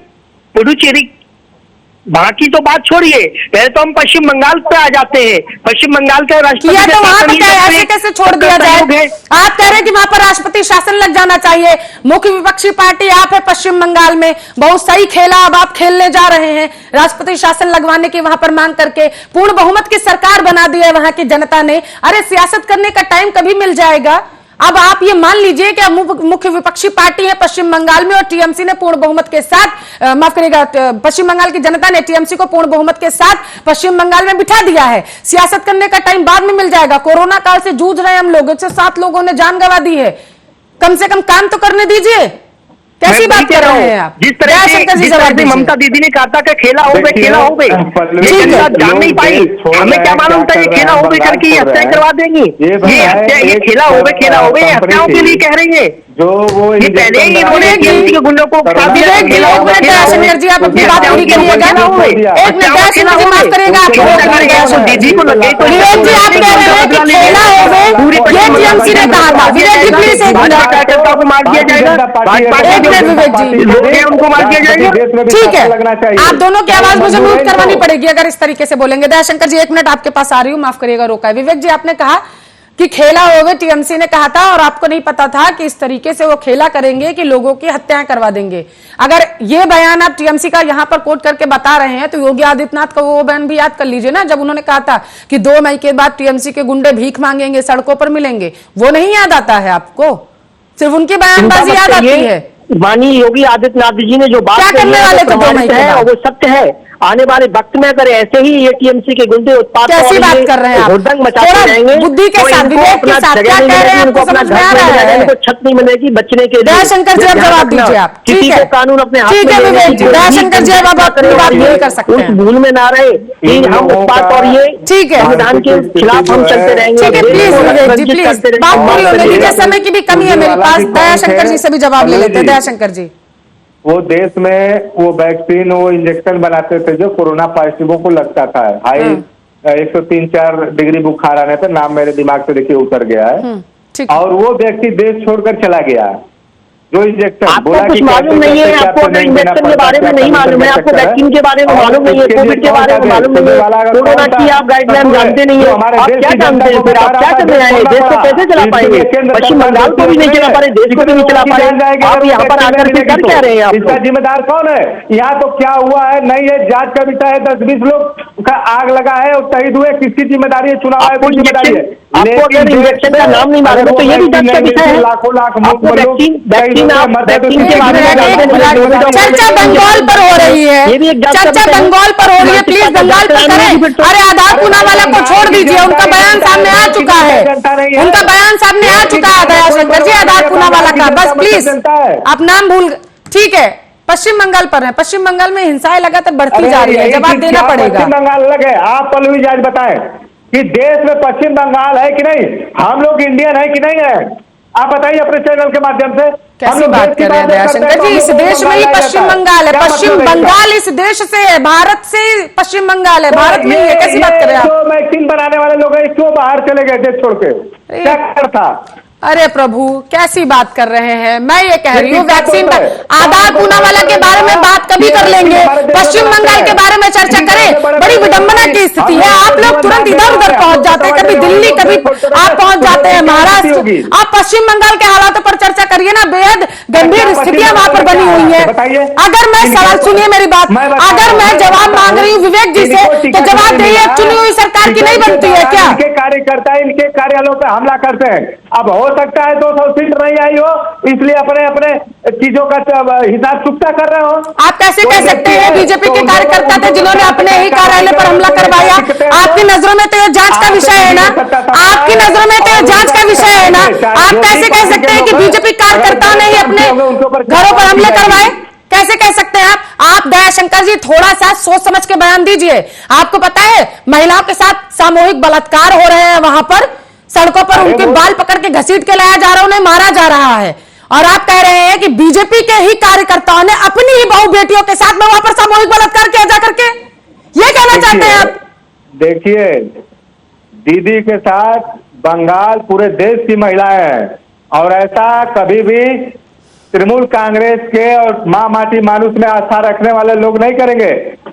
पुडुचेरी वहां की तो बात छोड़िए, पहले तो हम पश्चिम बंगाल पे आ जाते हैं। पश्चिम बंगाल का राष्ट्रपति तो वहां पे ऐसे कैसे छोड़ दिया जाए? आप कह रहे हैं कि वहां पर राष्ट्रपति शासन लग जाना चाहिए, मुख्य विपक्षी पार्टी आप है पश्चिम बंगाल में, बहुत सही खेला अब आप खेलने जा रहे हैं, राष्ट्रपति शासन लगवाने की वहां पर मांग करके पूर्ण बहुमत की सरकार बना दी है वहां की जनता ने। अरे सियासत करने का टाइम कभी मिल जाएगा। अब आप ये मान लीजिए कि मुख्य विपक्षी पार्टी है पश्चिम बंगाल में, और टीएमसी ने पूर्ण बहुमत के साथ, माफ करिएगा, पश्चिम बंगाल की जनता ने टीएमसी को पूर्ण बहुमत के साथ पश्चिम बंगाल में बिठा दिया है। सियासत करने का टाइम बाद में मिल जाएगा। कोरोना काल से जूझ रहे हैं हम लोग, 107 लोगों ने जान गंवा दी है, कम से कम काम तो करने दीजिए। कैसी बात कर रहे हैं आप? जिस तरह से ममता दीदी ने कहा था कि खेला हो गए, खेला हो गए, जान नहीं पाई, हमें क्या मालूम था ये खेला हो गए करके ये हत्या करवा देंगी। ये खेला हो गए हत्याओं के लिए कह रही है, जो वो ये पहले ही इन्होंने टीएमसी के गुंडों को जी आप अपनी बात पूरी करिएगा। एक मिनट माफ करिएगा, दीदी को लगे तो विवेक जी आप कह रहे हैं कि खेला हो गए, ये टीएमसी ने कहा था। विवेक जी प्लीज एक मिनट, कार्यकर्ताओं को मार दिया जाएगा, विवेक जी उनको मार दिया जाएगा। ठीक है, आप दोनों की आवाज मुझे म्यूट करवानी पड़ेगी अगर इस तरीके से बोलेंगे। दयाशंकर जी एक मिनट आपके पास आ रही हूँ, माफ करिएगा रोका है। विवेक जी आपने कहा कि खेला होवे टीएमसी ने कहा था, और आपको नहीं पता था कि इस तरीके से वो खेला करेंगे कि लोगों की हत्याएं करवा देंगे। अगर ये बयान आप टीएमसी का यहां पर कोट करके बता रहे हैं तो योगी आदित्यनाथ का वो बयान भी याद कर लीजिए ना, जब उन्होंने कहा था कि 2 मई के बाद टीएमसी के गुंडे भीख मांगेंगे, सड़कों पर मिलेंगे। वो नहीं याद आता है आपको? सिर्फ उनकी बयानबाजी याद आती है। माननीय योगी आदित्यनाथ जी ने जो बात क्या करने वाले थे 2 मई के बाद? वो सत्य है। आने वाले वक्त में अगर ऐसे ही ये टीएमसी के गुंडे उत्पाद कैसी बात कर रहे हैं आप? हुड़दंग मचाते थोड़ा रहेंगे, बुद्धि के तो साथ, इनको विवेक के अपना साथ जगह क्या नहीं कह रहे हैं, मिलेगी, इनको आपको अपना समझ में घर आ नहीं रहा मिलेगा, है? इनको छत नहीं मिलेगी बचने के लिए। दयाशंकर जी, अब ध्यान जवाब रखना, दीजिए आप। किसी ठीक को है, कानून अपने हाथ ठीक में है लेने विवेक की जी, कोई दयाशंकर जी, अब आप अपनी बात पूरी कर सकते उस हैं। भूल में ना रहे कि हम उत्पाद और ये ठीक है। संविधान के खिलाफ हम चलते रहेंगे। ठीक है, प्लीज विवेक जी, प्लीज बात पूरी होने दीजिए, समय की भी कमी है मेरे पास। दयाशंकर जी से भी जवाब ले लेते हैं। दयाशंकर जी, वो देश में वो वैक्सीन, वो इंजेक्शन बनाते थे जो कोरोना पॉजिटिवों को लगता था, हाई 103-4 डिग्री बुखार आने पर, नाम मेरे दिमाग से देखिए उतर गया है, ठीक। और वो व्यक्ति देश छोड़कर चला गया। जो इंजेक्शन आपको कुछ मालूम नहीं है, आपको अगर इंजेक्शन के बारे में नहीं मालूम है, आपको वैक्सीन के बारे में मालूम नहीं है, कोविड के बारे में मालूम नहीं है, कोरोना की आप गाइडलाइन जानते नहीं है, आप क्या जानते हैं? फिर आप क्या करने आए हैं? देश को कैसे चला पाएंगे? पश्चिम बंगाल को भी नहीं चला पा रहे, देश को भी नहीं चला पा रहे, आप यहाँ पर आकर के कर क्या रहे हैं? आप इसका जिम्मेदार कौन है? यहाँ तो क्या हुआ है, नहीं है जांच का विषय है, 10-20 लोग का आग लगा है और शहीद हुए, किसकी जिम्मेदारी है? चुनाव आयोग की जिम्मेदारी है। आपको अगर इंजेक्शन का नाम नहीं मालूम है तो ये भी जांच का विषय है। लाखों लाख आपको वैक्सीन के बारे में चर्चा बंगाल पर हो रही है, चर्चा बंगाल पर हो रही है, प्लीज बंगाल पर करें। अरे आधार पूनावाला को छोड़ दीजिए, उनका बयान सामने आ चुका है, उनका बयान सामने आ चुका है दयाशंकर जी, आधार पूनावाला का। बस प्लीज आप नाम भूल, ठीक है। पश्चिम बंगाल पर है, पश्चिम बंगाल में हिंसाएं लगातार बढ़ती जा रही है, जवाब देना पड़ेगा। पश्चिम बंगाल अलग है, आप पल्लवी जी आज बताएं कि देश में पश्चिम बंगाल है कि नहीं? हम लोग इंडियन है कि नहीं है? आप बताइए अपने चैनल के माध्यम से। कैसी बात कर रहे हैं दयाशंकर जी? इस देश में ही पश्चिम बंगाल है, पश्चिम बंगाल इस देश से है, भारत से पश्चिम बंगाल है, भारत में ही है। कैसी बात कर रहे हैं आप? वैक्सीन बनाने वाले लोग हैं, क्यों बाहर चले गए देश छोड़ के? क्या कर था? अरे प्रभु, कैसी बात कर रहे हैं? मैं ये कह रही हूँ वैक्सीन पर, आधार पूनावाला के बारे में बात कभी कर लेंगे, पश्चिम बंगाल के बारे में चर्चा करें। बड़ी विडंबना की स्थिति है, आप लोग तुरंत इधर उधर पहुंच जाते हैं, कभी दिल्ली, कभी आप पहुंच जाते हैं महाराष्ट्र। आप पश्चिम बंगाल के हालातों पर चर्चा करिए ना, बेहद गंभीर स्थितियां वहां पर बनी हुई है। अगर मैं सवाल, सुनिए मेरी बात, अगर मैं जवाब मांग रही हूँ विवेक जी से, तो जवाब दीजिए, चुनी हुई सरकार की नहीं बनती है क्या? इनके कार्यकर्ता इनके कार्यालयों पर हमला करते हैं। अब हो सकता है 200 सीट नहीं आई हो, इसलिए अपने अपने चीजों का हिसाब चुकता कर रहे हो। आप कैसे कह सकते हैं बीजेपी के कार्यकर्ता थे जिन्होंने अपने ही कार्यालय पर हमला करवाया? आपकी नजरों में तो ये जांच का विषय है ना, आपकी नजरों में तो ये जांच का विषय है ना। आप कैसे कह सकते हैं कि बीजेपी कार्यकर्ताओं ने ही अपने घरों पर हमले करवाए? कैसे कह सकते हैं आप? दयाशंकर जी, थोड़ा सा सोच समझ के बयान दीजिए। आपको पता है महिलाओं के साथ सामूहिक बलात्कार हो रहे हैं, वहां पर सड़कों पर उनके बाल पकड़ के घसीट के लाया जा रहा है, उन्हें मारा जा रहा है, और आप कह रहे हैं कि बीजेपी के ही कार्यकर्ताओं ने अपनी ही बहू बेटियों के साथ में वहां पर सामूहिक बलात्कार किया जा करके, ये कहना चाहते हैं आप? देखिए, दीदी के साथ बंगाल पूरे देश की महिलाएं हैं, और ऐसा कभी भी तृणमूल कांग्रेस के और मां माटी मानुष में आस्था रखने वाले लोग नहीं करेंगे।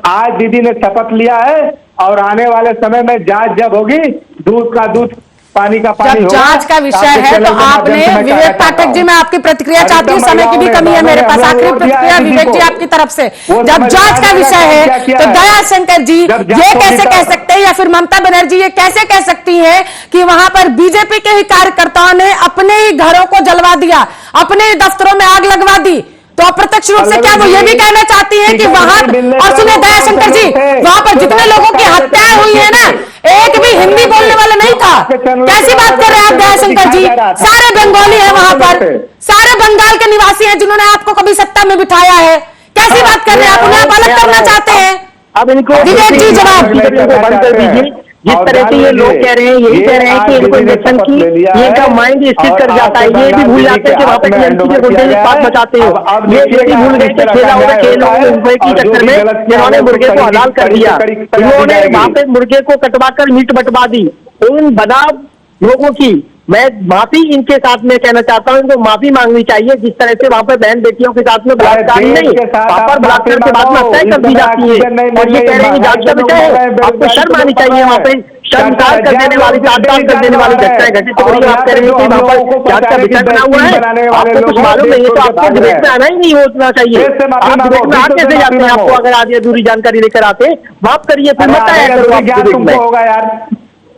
आज दीदी ने शपथ लिया है, और आने वाले समय में जांच जब होगी, दूध का दूध, पानी का पानी जब जांच का विषय है तो आपने, विवेक पाठक जी, मैं आपकी प्रतिक्रिया चाहती हूँ, समय की भी कमी है मेरे पास। आखिरी प्रतिक्रिया विवेक जी आपकी तरफ से, जब जांच का विषय है तो दयाशंकर जी ये कैसे कह सकते हैं, या फिर ममता बनर्जी ये कैसे कह सकती हैं कि वहां पर बीजेपी के ही कार्यकर्ताओं ने अपने ही घरों को जलवा दिया, अपने ही दफ्तरों में आग लगवा दी? तो अप्रत्यक्ष रूप से क्या वो ये भी कहना चाहती हैं कि वहां, और सुनिए दयाशंकर जी, वहां पर जितने लोगों की हत्याएं हुई है ना, एक भी हिंदी बोलने वाला नहीं था। कैसी बात कर रहे हैं आप दयाशंकर जी? सारे बंगाली हैं वहां पर, सारे बंगाल के निवासी हैं जिन्होंने आपको कभी सत्ता में बिठाया है। कैसी बात कर रहे हैं आप? उन्हें आप अलग करना चाहते हैं? अब इनको विवेक जी जवाब बंद कर दीजिए। जिस तरह से ये लोग कह रहे हैं, यही कह रहे हैं कि इनको इंजेक्शन की ये का माइंड स्थिर कर जाता है, ये भी भूल जाते हैं कि वहां पे टीएमसी के गुंडे बात बचाते हो, ये भी भूल गए कि खेला होगा खेल मुंबई की चक्कर में जिन्होंने मुर्गे को हलाल कर दिया, उन्होंने वहां पे मुर्गे को कटवा कर मीट बंटवा दी। उन बनाव लोगों की मैं माफी इनके साथ में कहना चाहता हूँ, इनको माफी मांगनी चाहिए। जिस तरह से वहां पर बहन बेटियों के साथ में बलात्कार नहीं, वहां पर बलात्कार के बाद में हत्याएं कर दी जाती है, और ये कह रहे हैं कि जांच का विषय है। आपको शर्म आनी चाहिए। वहां पे शर्मसार कर देने वाली, ताड़ताड़ कर देने वाली घटनाएं घटित हो रही है। आप कह रहे हैं कि वहां पर जांच का विषय बना हुआ है, आपको कुछ मालूम नहीं है, तो आपको डिबेट में आना ही नहीं होना चाहिए। आप डिबेट में आ कैसे जाते हैं? आपको अगर आधी अधूरी जानकारी लेकर आते, माफ करिए, फिर मत आया करो आप डिबेट में। होगा यार,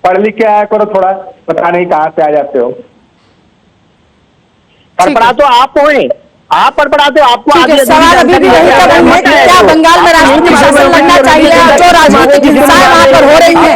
पढ़ लिख के आया करो, थोड़ा पता नहीं कहाँ से आ जाते हो। पढ़ा तो आप होए, आप बड़बड़ाते हो, आपको ठीक है, आगे सवाल अभी भी वही का वही है कि क्या बंगाल में राजनीतिक शासन लगना चाहिए और जो राजनीतिक हिंसाएं वहां पर हो रही है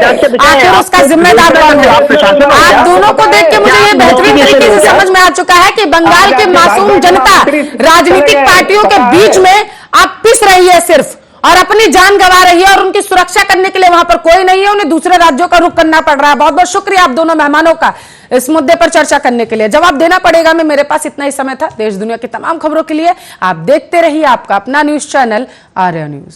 आखिर उसका जिम्मेदार कौन है? आप दोनों को देख के मुझे ये बेहतरीन तरीके से समझ में आ चुका है कि बंगाल की मासूम जनता राजनीतिक पार्टियों के बीच में आप पिस रही है सिर्फ, और अपनी जान गंवा रही है, और उनकी सुरक्षा करने के लिए वहां पर कोई नहीं है, उन्हें दूसरे राज्यों का रुख करना पड़ रहा है। बहुत बहुत शुक्रिया आप दोनों मेहमानों का इस मुद्दे पर चर्चा करने के लिए। जवाब देना पड़ेगा में मेरे पास इतना ही समय था। देश दुनिया की तमाम खबरों के लिए आप देखते रहिए आपका अपना न्यूज चैनल आर्या न्यूज।